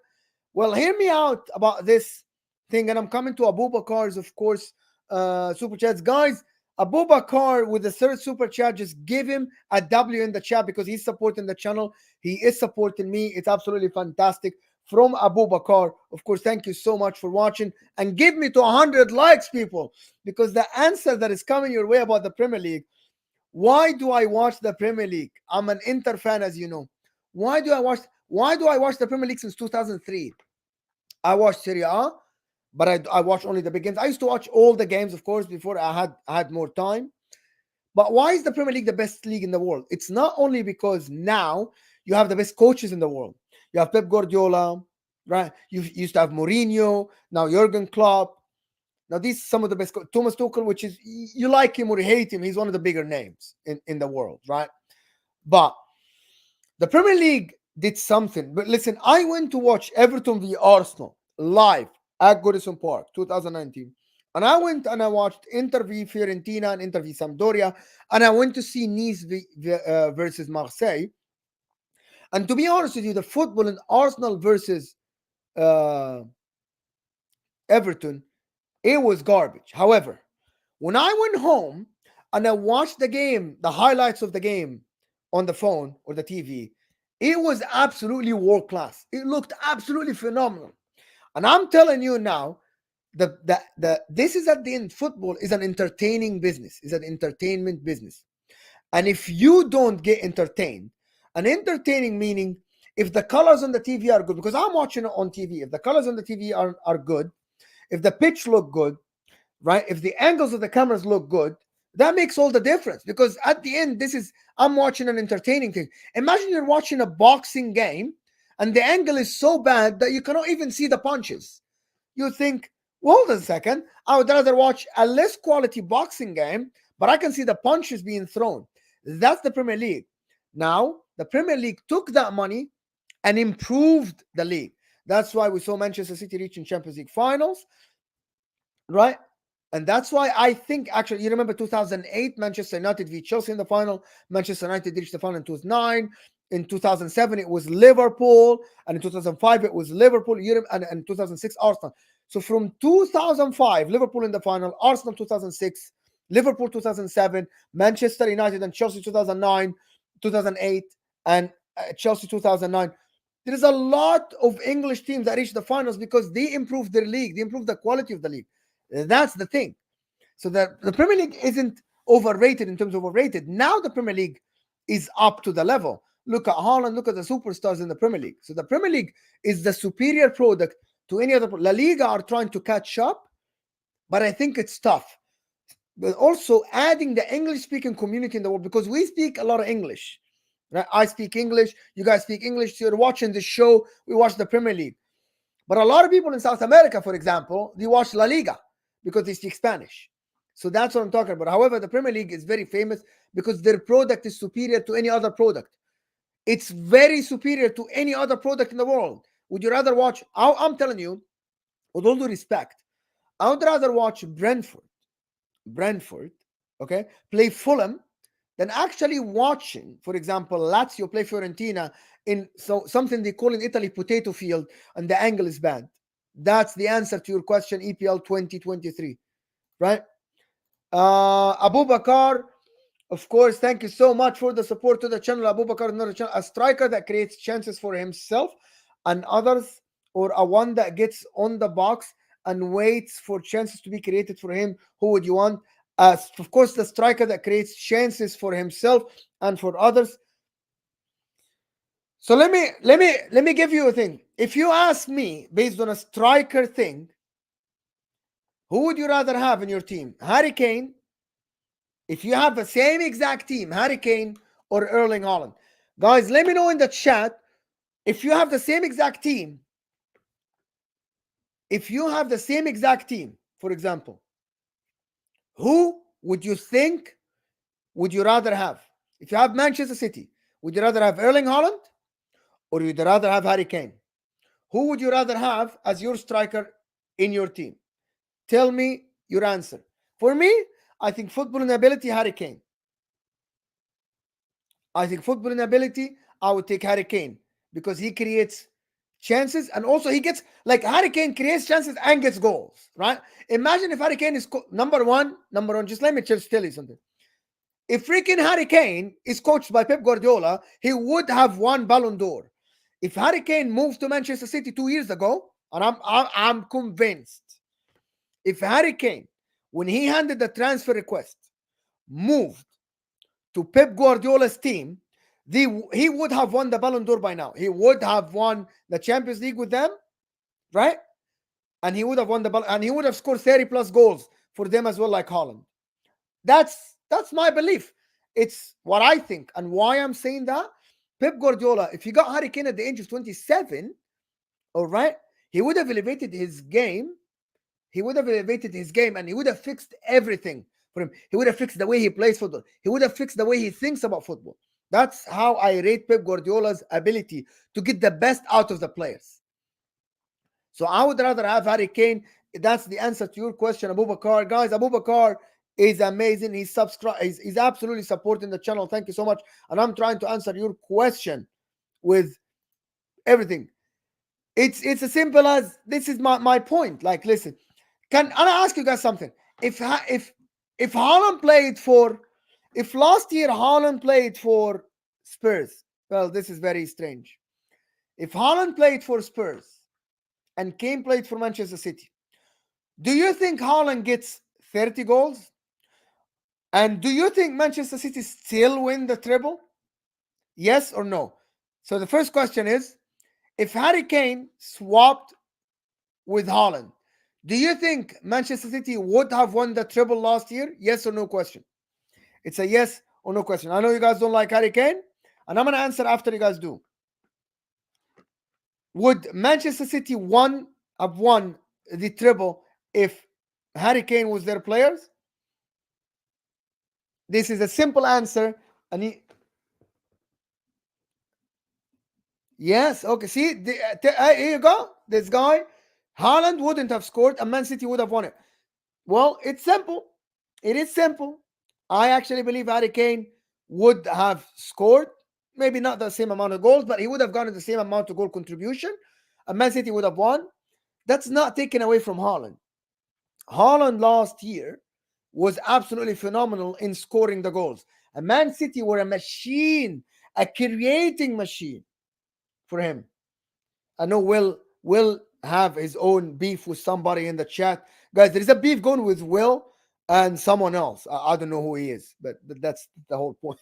Well, hear me out about this thing. And I'm coming to Abubakar's, of course, super chats. Guys, Abubakar with the third super chat, just give him a W in the chat because he's supporting the channel. He is supporting me. It's absolutely fantastic. From Abubakar, of course, thank you so much for watching. And give me to 100 likes, people, because the answer that is coming your way about the Premier League. Why do I watch the Premier League? I'm an Inter fan, as you know. Why do I watch the Premier League since 2003? I watched Serie A, but I watched only the big games. I used to watch all the games, of course, before I had more time. But why is the Premier League the best league in the world? It's not only because now you have the best coaches in the world. You have Pep Guardiola, right? You used to have Mourinho, now Jurgen Klopp. Now, these are some of the best. Thomas Tuchel, which is, you like him or you hate him, he's one of the bigger names in the world, right? But the Premier League did something. But listen, I went to watch Everton v Arsenal live at Goodison Park, 2019. And I went and I watched Inter v Fiorentina and Inter v Sampdoria. And I went to see Nice versus Marseille. And to be honest with you, the football in Arsenal versus Everton, it was garbage. However, when I went home and I watched the game, the highlights of the game on the phone or the TV, it was absolutely world class. It looked absolutely phenomenal. And I'm telling you now, this is at the end, football is an entertaining business, is an entertainment business. And if you don't get entertained, and entertaining meaning if the colors on the TV are good, because I'm watching it on TV, if the colors on the TV are good, if the pitch look good, right? If the angles of the cameras look good, that makes all the difference. Because at the end, I'm watching an entertaining thing. Imagine you're watching a boxing game and the angle is so bad that you cannot even see the punches. You think, well, hold on a second, I would rather watch a less quality boxing game, but I can see the punches being thrown. That's the Premier League. Now, the Premier League took that money and improved the league. That's why we saw Manchester City reaching Champions League finals, right? And that's why I think, actually, you remember 2008, Manchester United v Chelsea in the final. Manchester United reached the final in 2009. In 2007, it was Liverpool. And in 2005, it was Liverpool. And in 2006, Arsenal. So from 2005, Liverpool in the final, Arsenal 2006, Liverpool 2007, Manchester United and Chelsea 2009, 2008, and Chelsea 2009. There is a lot of English teams that reached the finals because they improved their league. They improved the quality of the league. That's the thing. So the Premier League isn't overrated in terms of overrated. Now the Premier League is up to the level. Look at Haaland, look at the superstars in the Premier League. So the Premier League is the superior product to any other. La Liga are trying to catch up, but I think it's tough. But also adding the English-speaking community in the world, because we speak a lot of English. Right? I speak English, you guys speak English, so you're watching the show, we watch the Premier League. But a lot of people in South America, for example, they watch La Liga because they speak Spanish. So that's what I'm talking about. However, the Premier League is very famous because their product is superior to any other product. It's very superior to any other product in the world. Would you rather watch? I'm telling you, with all due respect, I would rather watch Brentford, okay, play Fulham than actually watching, for example, Lazio play Fiorentina in something they call in Italy potato field, and the angle is bad. That's the answer to your question, EPL 2023, right? Abu Bakar, of course, thank you so much for the support to the channel. Abu Bakar, another channel, a striker that creates chances for himself and others, or a one that gets on the box and waits for chances to be created for him. Who would you want? Of course, the striker that creates chances for himself and for others. So let me give you a thing. If you ask me based on a striker thing, who would you rather have in your team? Harry Kane. If you have the same exact team, Harry Kane or Erling Haaland. Guys, let me know in the chat if you have the same exact team. If you have the same exact team, for example, who would you think would you rather have? If you have Manchester City, would you rather have Erling Haaland or would you rather have Harry Kane? Who would you rather have as your striker in your team? Tell me your answer. For me, I think footballing ability, Harry Kane. I think footballing ability, I would take Harry Kane because he creates chances and also he gets, like, Harry Kane creates chances and gets goals, right? Imagine if Harry Kane is number one, just let me just tell you something. If freaking Harry Kane is coached by Pep Guardiola, he would have won Ballon d'Or. If Harry Kane moved to Manchester City 2 years ago, and I'm convinced, if Harry Kane, when he handed the transfer request, moved to Pep Guardiola's team, he would have won the Ballon d'Or by now. He would have won the Champions League with them, right? And he would have won the Ballon, and he would have scored 30 plus goals for them as well, like Haaland. That's my belief. It's what I think. And why I'm saying that, Pep Guardiola, if he got Harry Kane at the age of 27, all right, he would have elevated his game. He would have elevated his game and he would have fixed everything for him. He would have fixed the way he plays football. He would have fixed the way he thinks about football. That's how I rate Pep Guardiola's ability to get the best out of the players. So I would rather have Harry Kane. That's the answer to your question, Abu Bakar. Guys, Abu Bakar is amazing. He's absolutely supporting the channel. Thank you so much. And I'm trying to answer your question with everything. It's as simple as this is my point. Like, listen, can I ask you guys something? If Haaland played for, if last year Haaland played for Spurs, well, this is very strange. If Haaland played for Spurs and Kane played for Manchester City, do you think Haaland gets 30 goals? And do you think Manchester City still win the treble? Yes or no? So the first question is, if Harry Kane swapped with Haaland, do you think Manchester City would have won the treble last year? Yes or no question. It's a yes or no question. I know you guys don't like Harry Kane, and I'm going to answer after you guys do. Would Manchester City have won the treble if Harry Kane was their players? This is a simple answer. And yes, okay. See, here you go. This guy, Haaland wouldn't have scored, and Man City would have won it. Well, it's simple. It is simple. I actually believe Harry Kane would have scored, maybe not the same amount of goals, but he would have gotten the same amount of goal contribution, and Man City would have won. That's not taken away from Haaland. Haaland last year was absolutely phenomenal in scoring the goals. And Man City were a machine, a creating machine for him. I know Will have his own beef with somebody in the chat. Guys, there is a beef going with Will and someone else. I don't know who he is, but that's the whole point.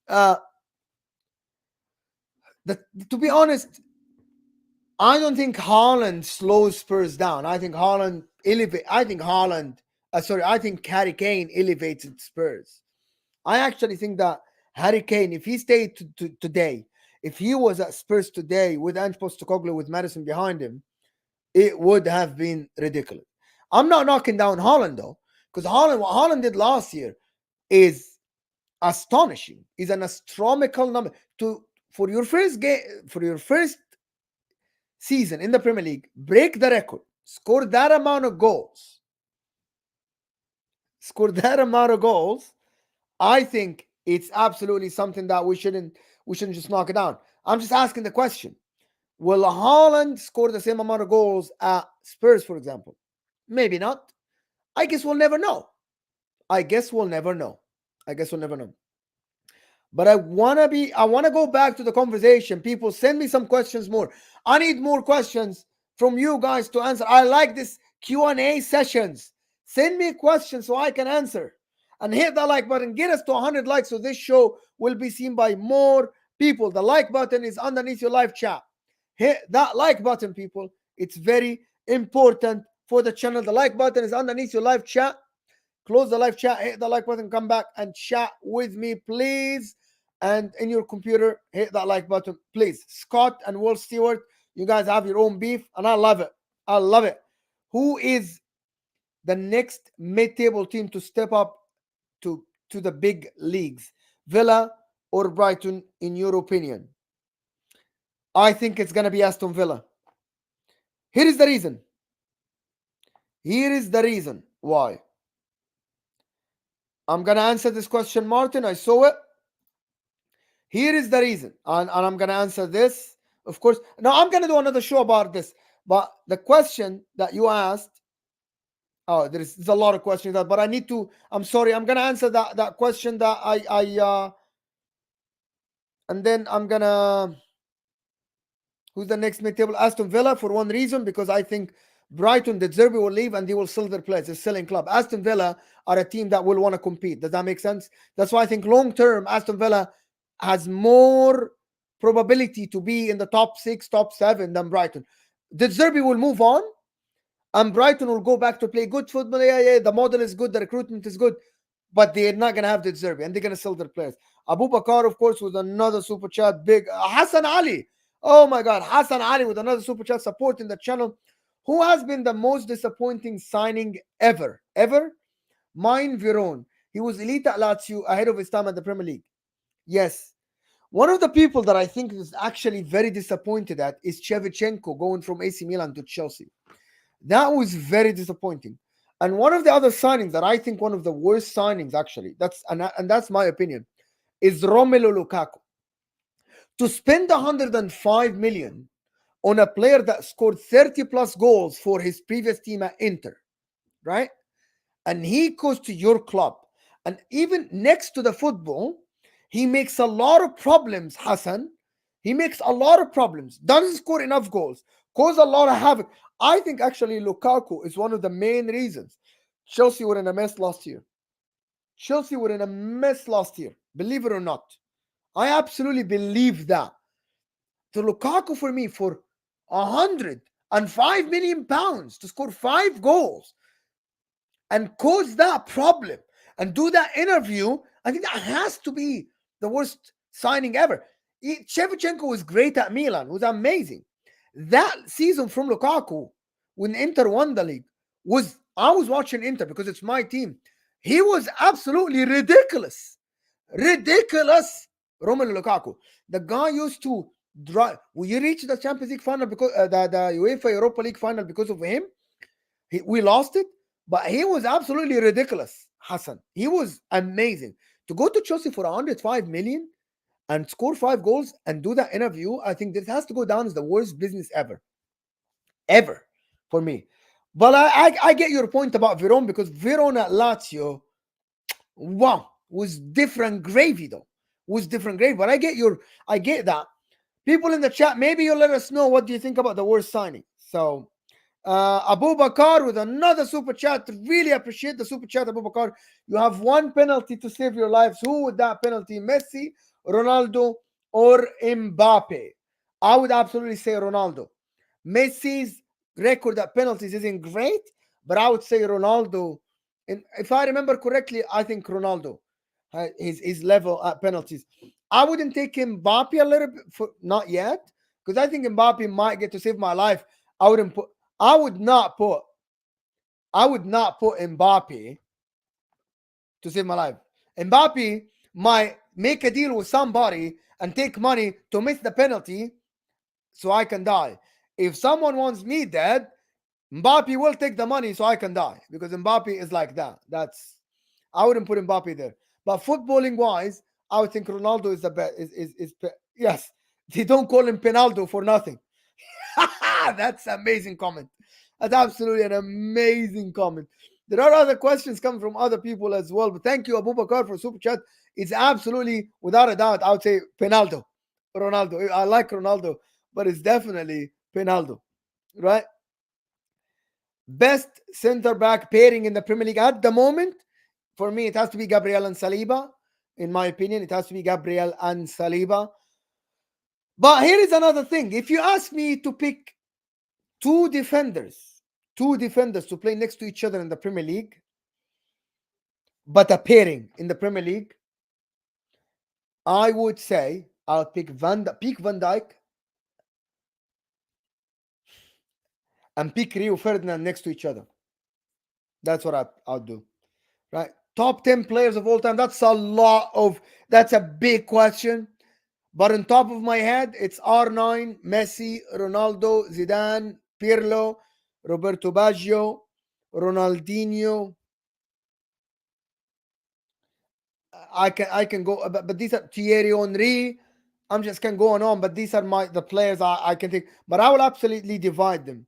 To be honest, I don't think Haaland slows Spurs down. I think Haaland elevate. I think Haaland. I think Harry Kane elevated Spurs. I actually think that Harry Kane, if he stayed today, if he was at Spurs today with Ange Postecoglou with Madison behind him, it would have been ridiculous. I'm not knocking down Haaland though, because what Haaland did last year is astonishing. Is an astronomical number to for your first game for your first season in the Premier League. Break the record, score that amount of goals, score that amount of goals. I think it's absolutely something that we shouldn't just knock it down. I'm just asking the question: will Haaland score the same amount of goals at Spurs, for example? Maybe not. I guess we'll never know. I guess we'll never know. But I wanna go back to the conversation. People send me some questions more. I need more questions from you guys to answer. I like this Q&A sessions. Send me questions so I can answer. And hit the like button. Get us to 100 likes so this show will be seen by more people. The like button is underneath your live chat. Hit that like button, people. It's very important for the channel. The like button is underneath your live chat. Close the live chat, hit the like button, come back and chat with me, please. And in your computer, hit that like button, please. Scott and Will Stewart, you guys have your own beef, and I love it. I love it. Who is the next mid-table team to step up to the big leagues? Villa or Brighton, in your opinion? I think it's going to be Aston Villa. Here is the reason. Why. I'm going to answer this question, Martin. I saw it. Here is the reason. And I'm going to answer this, of course. Now, I'm going to do another show about this. But the question that you asked, there's a lot of questions, but I need to, I'm sorry, I'm going to answer that question that and then I'm going to, who's the next mid-table? Aston Villa, for one reason, because I think Brighton, the Derby will leave and they will sell their players. It's a selling club. Aston Villa are a team that will want to compete. Does that make sense? That's why I think long-term, Aston Villa has more probability to be in the top 6, top 7 than Brighton. The Derby will move on and Brighton will go back to play good football. Yeah, the model is good, the recruitment is good, but they're not going to have the Derby and they're going to sell their players. Abu Bakar, of course, with another super chat. Big Hassan Ali. Oh my God, Hassan Ali with another super chat supporting the channel. Who has been the most disappointing signing ever? Mine, Veron. He was elite at Lazio ahead of his time at the Premier League. Yes. One of the people that I think is actually very disappointed at is Shevchenko going from AC Milan to Chelsea. That was very disappointing. And one of the other signings that I think one of the worst signings, actually, that's my opinion, is Romelu Lukaku. To spend 105 million on a player that scored 30 plus goals for his previous team at Inter, right? And he goes to your club. And even next to the football, he makes a lot of problems, Hassan. He makes a lot of problems. Doesn't score enough goals. Cause a lot of havoc. I think actually Lukaku is one of the main reasons Chelsea were in a mess last year. Believe it or not. I absolutely believe that. So Lukaku for me, for 105 million pounds to score 5 goals and cause that problem and do that interview, I think that has to be the worst signing ever. Shevchenko was great at Milan, was amazing. That season from Lukaku, when Inter won the league, I was watching Inter because it's my team. He was absolutely ridiculous. Romelu Lukaku. The guy used to drive. We reached the Champions League final because the UEFA Europa League final because of him. We lost it, but he was absolutely ridiculous, Hassan. He was amazing. To go to Chelsea for 105 million and score 5 goals and do that interview, I think this has to go down as the worst business ever for me. But I get your point about Verona, because Verona at Lazio, wow, was different gravy though. But I get that. People in the chat, maybe you'll let us know what do you think about the worst signing. So Abu Bakar with another super chat. Really appreciate the super chat, Abu Bakar. You have one penalty to save your lives. Who would that penalty? Messi, Ronaldo, or Mbappe? I would absolutely say Ronaldo. Messi's record at penalties isn't great, but I would say Ronaldo. And if I remember correctly, I think Ronaldo, his level at penalties. I wouldn't take Mbappe a little bit for not yet, because I think Mbappe might get to save my life. I wouldn't put. I would not put. I would not put Mbappe to save my life. Mbappe might make a deal with somebody and take money to miss the penalty so I can die. If someone wants me dead, Mbappe will take the money so I can die, because Mbappe is like that. I wouldn't put Mbappe there. But footballing wise, I would think Ronaldo is the best. Yes, they don't call him Penaldo for nothing. That's an amazing comment. That's absolutely an amazing comment. There are other questions coming from other people as well. But thank you, Abu Bakar, for super chat. It's absolutely, without a doubt, I would say Penaldo. Ronaldo. I like Ronaldo, but it's definitely Penaldo, right? Best center back pairing in the Premier League at the moment, for me, it has to be Gabriel and Saliba. In my opinion, it has to be Gabriel and Saliba. But here is another thing. If you ask me to pick two defenders to play next to each other in the Premier League, but a pairing in the Premier League, I would say I'll pick Van Dijk and pick Rio Ferdinand next to each other. That's what I'll do. Right? Top 10 players of all time. That's a big question. But on top of my head, it's R9, Messi, Ronaldo, Zidane, Pirlo, Roberto Baggio, Ronaldinho. I can go, but these are Thierry Henry. I'm just can go on, but these are the players I can take. But I will absolutely divide them.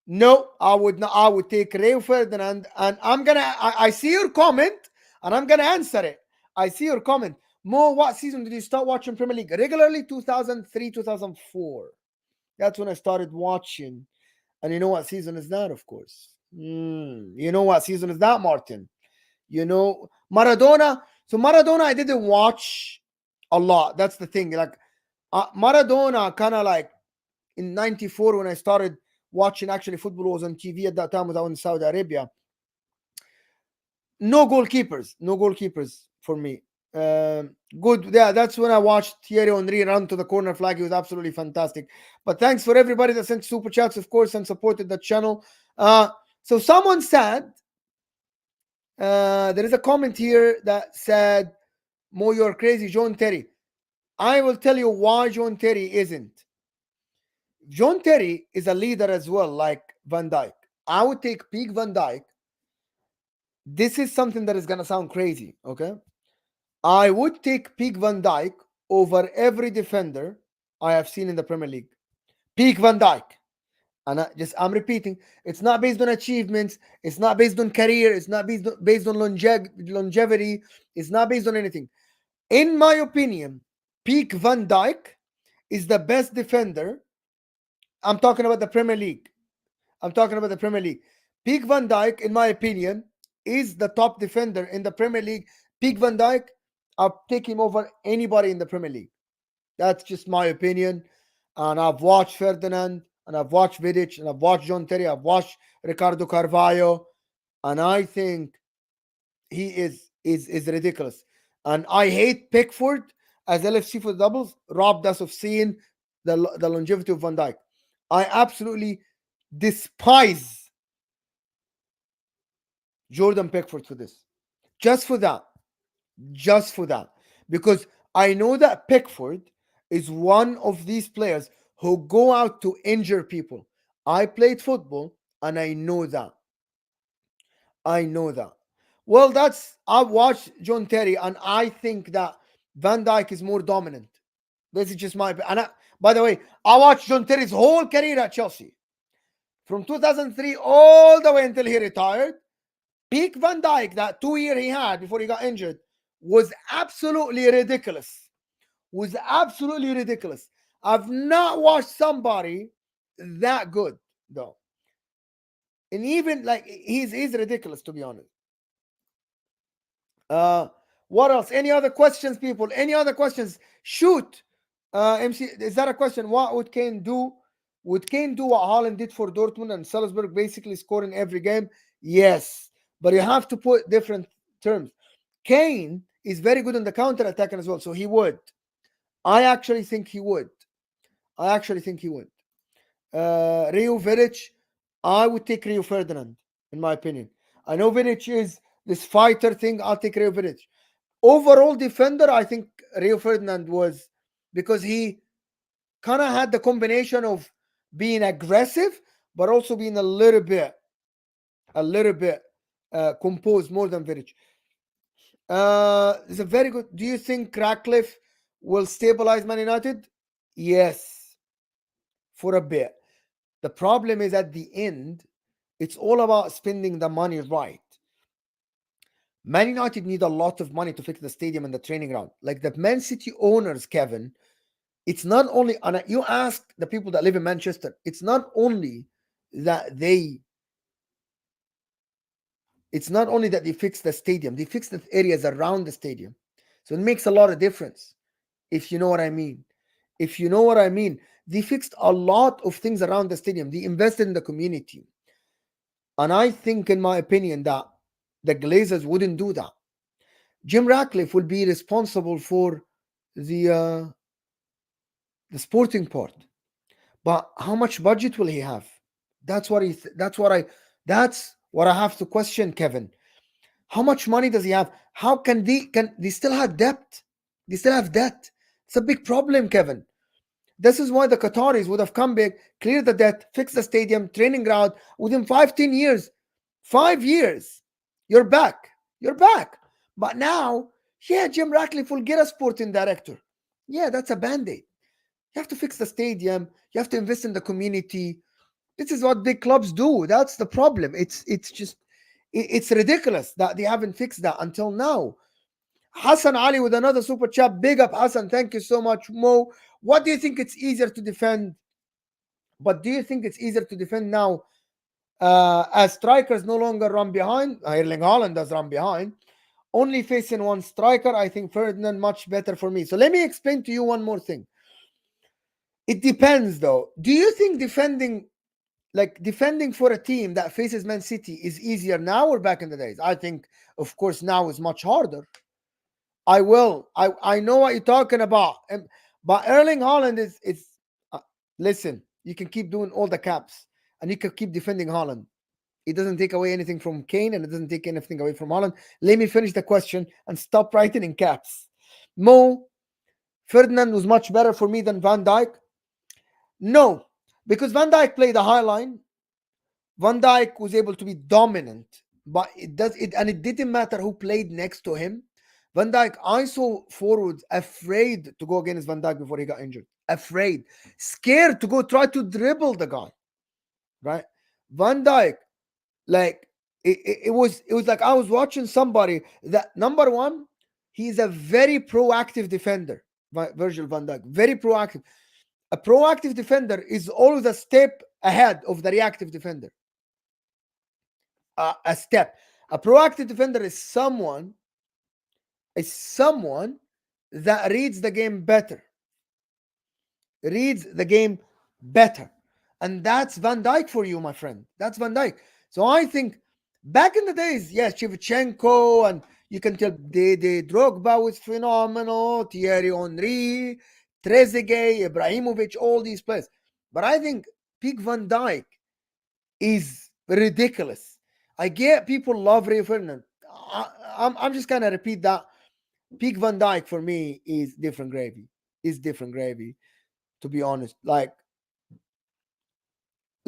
No, I would not. I would take Rio Ferdinand, and I see your comment, and I'm gonna answer it. I see your comment. Mo, what season did you start watching Premier League regularly? 2003, 2004. That's when I started watching. And you know what season is that? Of course. You know what season is that, Martin? You know Maradona. So Maradona, I didn't watch a lot. That's the thing. Like Maradona, kind of like in '94 when I started watching actually football was on TV at that time. Was out in Saudi Arabia. No goalkeepers for me. Good. Yeah, that's when I watched Thierry Henry run to the corner flag. He was absolutely fantastic. But thanks for everybody that sent super chats, of course, and supported the channel. So someone said, there is a comment here that said, Mo, you're crazy, John Terry. I will tell you why John Terry isn't. John Terry is a leader as well, like Van Dijk. I would take peak Van Dijk. This is something that is going to sound crazy, okay? I would take peak Van Dijk over every defender I have seen in the Premier League. Peak Van Dijk. And I'm repeating, it's not based on achievements. It's not based on career. It's not based on longevity. It's not based on anything. In my opinion, peak Van Dijk is the best defender. I'm talking about the Premier League. Peak Van Dijk, in my opinion, is the top defender in the Premier League. Peak Van Dijk, I'll take him over anybody in the Premier League. That's just my opinion. And I've watched Ferdinand, and I've watched Vidic, and I've watched John Terry, I've watched Ricardo Carvalho, and I think he is ridiculous. And I hate Pickford as LFC for the doubles, robbed us of seeing the longevity of Van Dijk. I absolutely despise Jordan Pickford for this. Just for that. Because I know that Pickford is one of these players who go out to injure people. I played football and I know that. Well, I've watched John Terry and I think that Van Dijk is more dominant. This is just my opinion. By the way, I watched John Terry's whole career at Chelsea. From 2003 all the way until he retired. Peak Van Dijk, that 2 year he had before he got injured, was absolutely ridiculous. I've not watched somebody that good, though. And even, like, he's ridiculous, to be honest. What else? Any other questions, people? Any other questions? Shoot. MC, is that a question? What would Kane do Would Kane do what Haaland did for Dortmund and Salzburg, basically scoring every game? Yes. But you have to put different terms. Kane is very good on the counter attacking as well, so he would. I actually think he would. Rio Vidic, I would take Rio Ferdinand, in my opinion. I know Vidic is this fighter thing. I'll take Rio Vidic. Overall defender, I think Rio Ferdinand was, because he kind of had the combination of being aggressive, but also being a little bit composed more than Vidic. It's a very good. Do you think Ratcliffe will stabilize Man United? Yes, for a bit. The problem is at the end, it's all about spending the money right. Man United need a lot of money to fix the stadium and the training ground. Like the Man City owners, Kevin, it's not only, and you ask the people that live in Manchester, it's not only that they fix the stadium, they fix the areas around the stadium. So it makes a lot of difference, if you know what I mean. They fixed a lot of things around the stadium. They invested in the community. And I think, in my opinion, that the Glazers wouldn't do that. Jim Ratcliffe will be responsible for the sporting part. But how much budget will he have? That's what I have to question, Kevin. How much money does he have? How can they still have debt? They still have debt. It's a big problem, Kevin. This is why the Qataris would have come back, clear the debt, fix the stadium, training ground within 10 years. 5 years. You're back. But now, Jim Ratcliffe will get a sporting director. Yeah, that's a band-aid. You have to fix the stadium. You have to invest in the community. This is what big clubs do. That's the problem. It's ridiculous that they haven't fixed that until now. Hassan Ali with another super chat. Big up, Hassan. Thank you so much, Mo. What do you think it's easier to defend? But do you think it's easier to defend now as strikers no longer run behind? Erling Haaland does run behind. Only facing one striker. I think Ferdinand much better for me. So let me explain to you one more thing. It depends, though. Do you think defending for a team that faces Man City is easier now or back in the days? I think, of course, now is much harder. I know what you're talking about. But Erling Haaland is listen, you can keep doing all the caps and you can keep defending Haaland. It doesn't take away anything from Kane and it doesn't take anything away from Haaland. Let me finish the question and stop writing in caps. Mo, Ferdinand was much better for me than Van Dijk. No, because Van Dijk played a high line. Van Dijk was able to be dominant, but it didn't matter who played next to him. Van Dijk, I saw forwards afraid to go against Van Dijk before he got injured. Afraid. Scared to go try to dribble the guy. Right? Van Dijk, like, it was like I was watching somebody that, number one, he's a very proactive defender. Virgil van Dijk. Very proactive. A proactive defender is always a step ahead of the reactive defender. A proactive defender is someone that reads the game better. And that's Van Dijk for you, my friend. That's Van Dijk. So I think back in the days, yes, Shevchenko, and you can tell the Drogba was phenomenal, Thierry Henry, Trezeguet, Ibrahimovic, all these players. But I think peak Van Dijk is ridiculous. I get people love Rio Ferdinand. I'm just going to repeat that. Peak Van Dijk for me is different gravy. To be honest. Like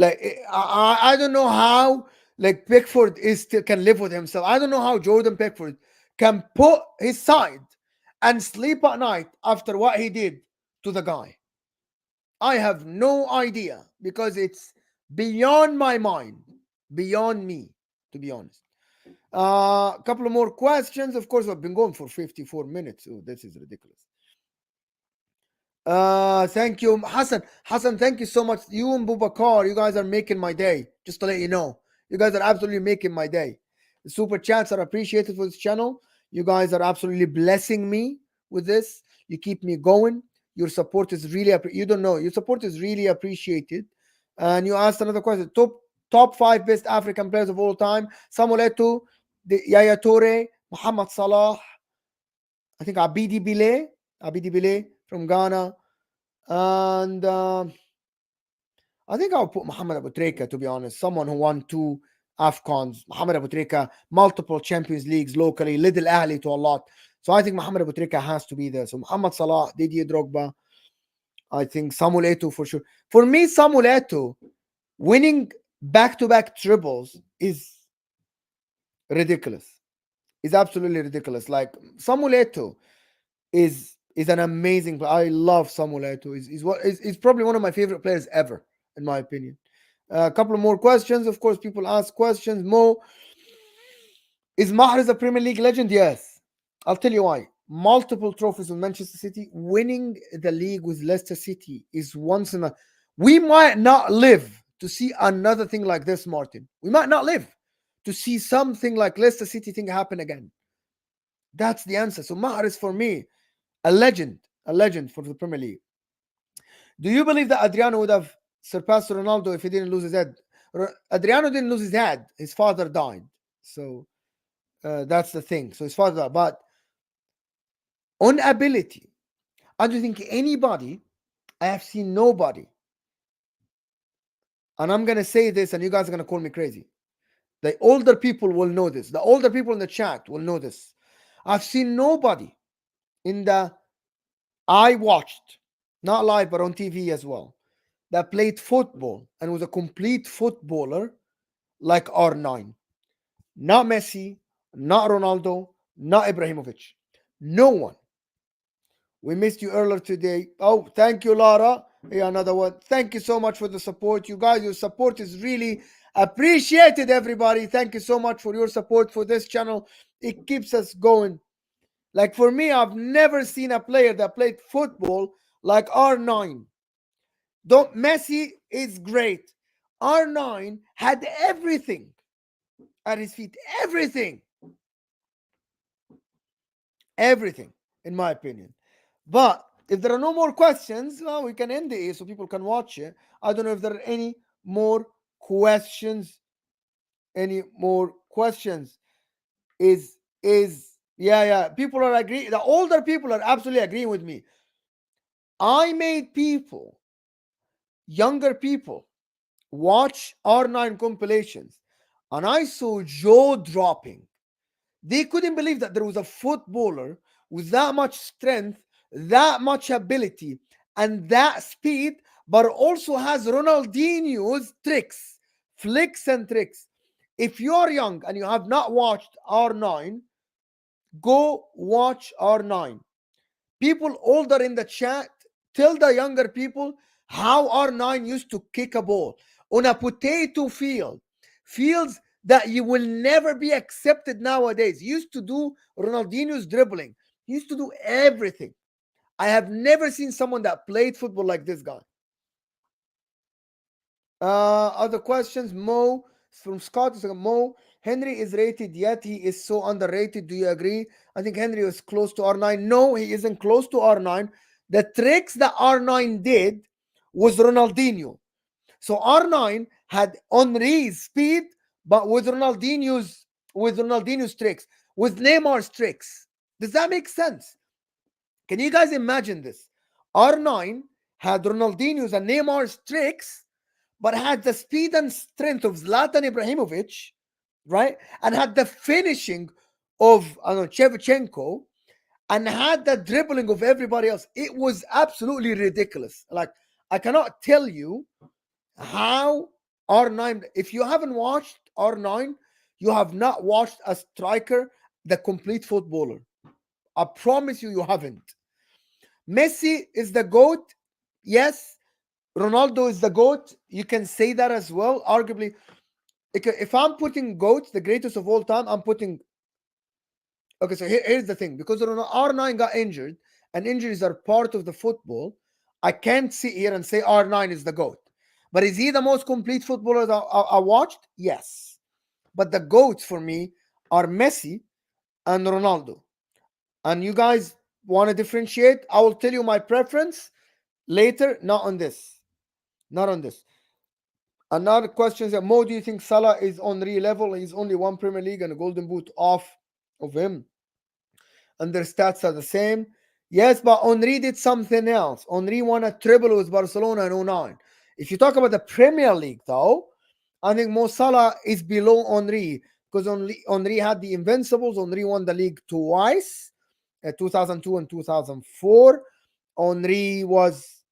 I don't know how Pickford can live with himself. I don't know how Jordan Pickford can put his side and sleep at night after what he did to the guy. I have no idea, because it's beyond my mind, beyond me, to be honest. A couple of more questions. Of course, I've been going for 54 minutes. Oh, this is ridiculous. Thank you, Hassan. Thank you so much. You and Bubakar, you guys are making my day. Just to let you know, you guys are absolutely making my day. The super chats are appreciated for this channel. You guys are absolutely blessing me with this. You keep me going. Your support is really, you don't know, your support is really appreciated. And you asked another question. Top five best African players of all time. Samuel Eto'o, Yaya Toure, Muhammad Salah. I think Abidi Bile from Ghana. And I think I'll put Muhammad Abu Trika, to be honest. Someone who won 2 AFCONs. Muhammad Abu Trika, multiple Champions Leagues locally, led Al Ahly to a lot. So I think Muhammad Abu Trika has to be there. So Muhammad Salah, Didier Drogba. I think Samuel Eto'o for sure. For me, Samuel Eto'o winning back-to-back triples is ridiculous. It's absolutely ridiculous. Like Samuel Eto'o is an amazing player. I love Samuel Eto'o. He's probably one of my favorite players ever, in my opinion. A couple of more questions. Of course, people ask questions. Mo, is Mahrez a Premier League legend? Yes. I'll tell you why. Multiple trophies with Manchester City. Winning the league with Leicester City is once in a... We might not live to see another thing like this, Martin. We might not live to see something like Leicester City thing happen again. That's the answer. So Mahrez, for me, a legend for the Premier League. Do you believe that Adriano would have surpassed Ronaldo if he didn't lose his head? Adriano didn't lose his head. His father died. So that's the thing. So his father died. But on ability, I don't think anybody, I have seen nobody, and I'm going to say this and you guys are going to call me crazy. The older people will know this. The older people in the chat will know this. I've seen nobody I watched, not live, but on TV as well, that played football and was a complete footballer like R9. Not Messi, not Ronaldo, not Ibrahimovic. No one. We missed you earlier today. Oh, thank you, Lara. Here, another one. Thank you so much for the support. You guys, your support is really appreciated, everybody. Thank you so much for your support for this channel. It keeps us going. Like for me, I've never seen a player that played football like R9. Messi is great. R9 had everything at his feet. Everything. Everything, in my opinion. But if there are no more questions, well, we can end it so people can watch it. I don't know if there are any more questions. Any more questions? Yeah. People are agreeing. The older people are absolutely agreeing with me. I made people, younger people, watch R9 compilations, and I saw jaw dropping. They couldn't believe that there was a footballer with that much strength, that much ability, and that speed, but also has Ronaldinho's tricks, flicks and tricks. If you are young and you have not watched R9, go watch R9. People older in the chat, tell the younger people how R9 used to kick a ball on a potato field. Fields that you will never be accepted nowadays. He used to do Ronaldinho's dribbling. He used to do everything. I have never seen someone that played football like this guy. Other questions? Mo from Scott. Mo, Henry is rated, yet he is so underrated. Do you agree? I think Henry was close to R9. No, he isn't close to R9. The tricks that R9 did was Ronaldinho. So R9 had Henry's speed, but with Ronaldinho's tricks, with Neymar's tricks. Does that make sense? Can you guys imagine this? R9 had Ronaldinho's and Neymar's tricks, but had the speed and strength of Zlatan Ibrahimovic, right? And had the finishing of Shevchenko, and had the dribbling of everybody else. It was absolutely ridiculous. Like, I cannot tell you how R9, if you haven't watched R9, you have not watched a striker, the complete footballer. I promise you, you haven't. Messi is the GOAT. Yes. Ronaldo is the GOAT. You can say that as well. Arguably, if I'm putting GOAT, the greatest of all time, I'm putting... Okay, so here's the thing. Because R9 got injured, and injuries are part of the football, I can't sit here and say R9 is the GOAT. But is he the most complete footballer that I watched? Yes. But the GOATs for me are Messi and Ronaldo. And you guys want to differentiate? I will tell you my preference later, not on this. Not on this. Another question is that Mo, do you think Salah is on level? He's only one Premier League and a Golden Boot off of him, and their stats are the same. Yes, but Henry did something else. Henry won a treble with Barcelona in 09. If you talk about the Premier League, though, I think Mo Salah is below Henry because Henry had the Invincibles. Henry won the league twice, 2002 and 2004. Henry was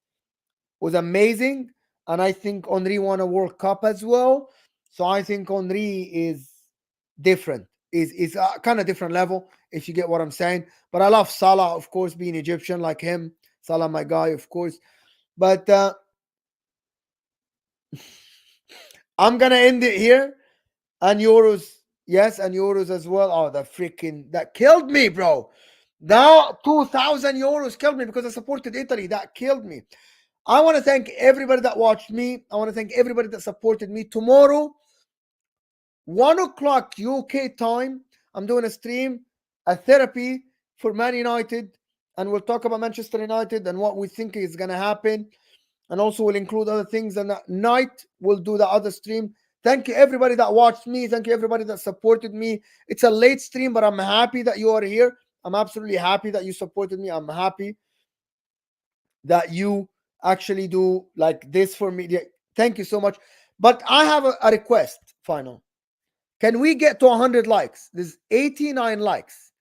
amazing, and I think Henry won a World Cup as well. So I think Henry is different, is a kind of different level, if you get what I'm saying. But I love Salah, of course, being Egyptian like him. Salah, my guy, of course. But I'm gonna end it here. And Euros, yes, and Euros as well. Oh, that killed me, bro. That 2,000 euros killed me because I supported Italy. That killed me. I want to thank everybody that watched me. I want to thank everybody that supported me. Tomorrow, 1 o'clock UK time, I'm doing a stream, a therapy for Man United, and we'll talk about Manchester United and what we think is going to happen. And also we'll include other things. And at night, we'll do the other stream. Thank you, everybody that watched me. Thank you, everybody that supported me. It's a late stream, but I'm happy that you are here. I'm absolutely happy that you supported me. I'm happy that you actually do like this for me. Thank you so much. But I have a request, final. Can we get to 100 likes? There's 89 likes.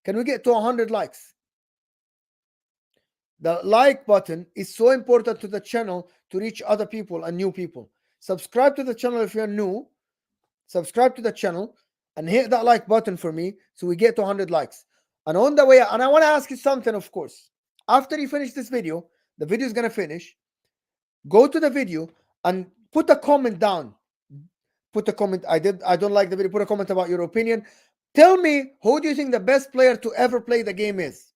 Can we get to 100 likes? The like button is so important to the channel to reach other people and new people. Subscribe to the channel if you're new. Subscribe to the channel and hit that like button for me so we get to 100 likes. And on the way, and I want to ask you something, of course. After you finish this video, the video is going to finish. Go to the video and put a comment down. Put a comment. I don't like the video. Put a comment about your opinion. Tell me, who do you think the best player to ever play the game is?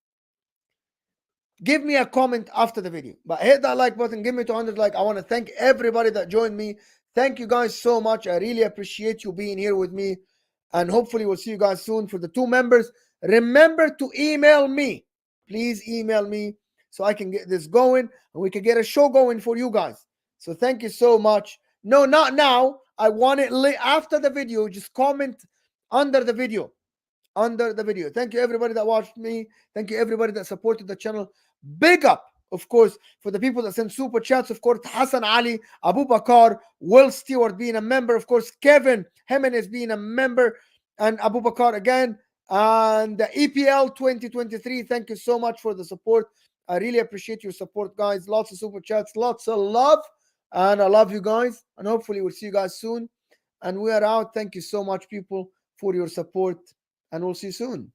Give me a comment after the video. But hit that like button. Give me 200 like. I want to thank everybody that joined me. Thank you guys so much. I really appreciate you being here with me. And hopefully we'll see you guys soon. For the 2 members, remember to email me. Please email me so I can get this going and we can get a show going for you guys. So thank you so much. No, not now. I want it after the video. Just comment under the video. Thank you, everybody that watched me. Thank you, everybody that supported the channel. Big up, of course, for the people that sent super chats. Of course, Hassan Ali, Abu Bakar, Will Stewart being a member. Of course, Kevin Jimenez being a member. And Abu Bakar again. And the EPL 2023. Thank you so much for the support. I really appreciate your support, guys. Lots of super chats. Lots of love. And I love you guys. And hopefully we'll see you guys soon. And we are out. Thank you so much, people, for your support. And we'll see you soon.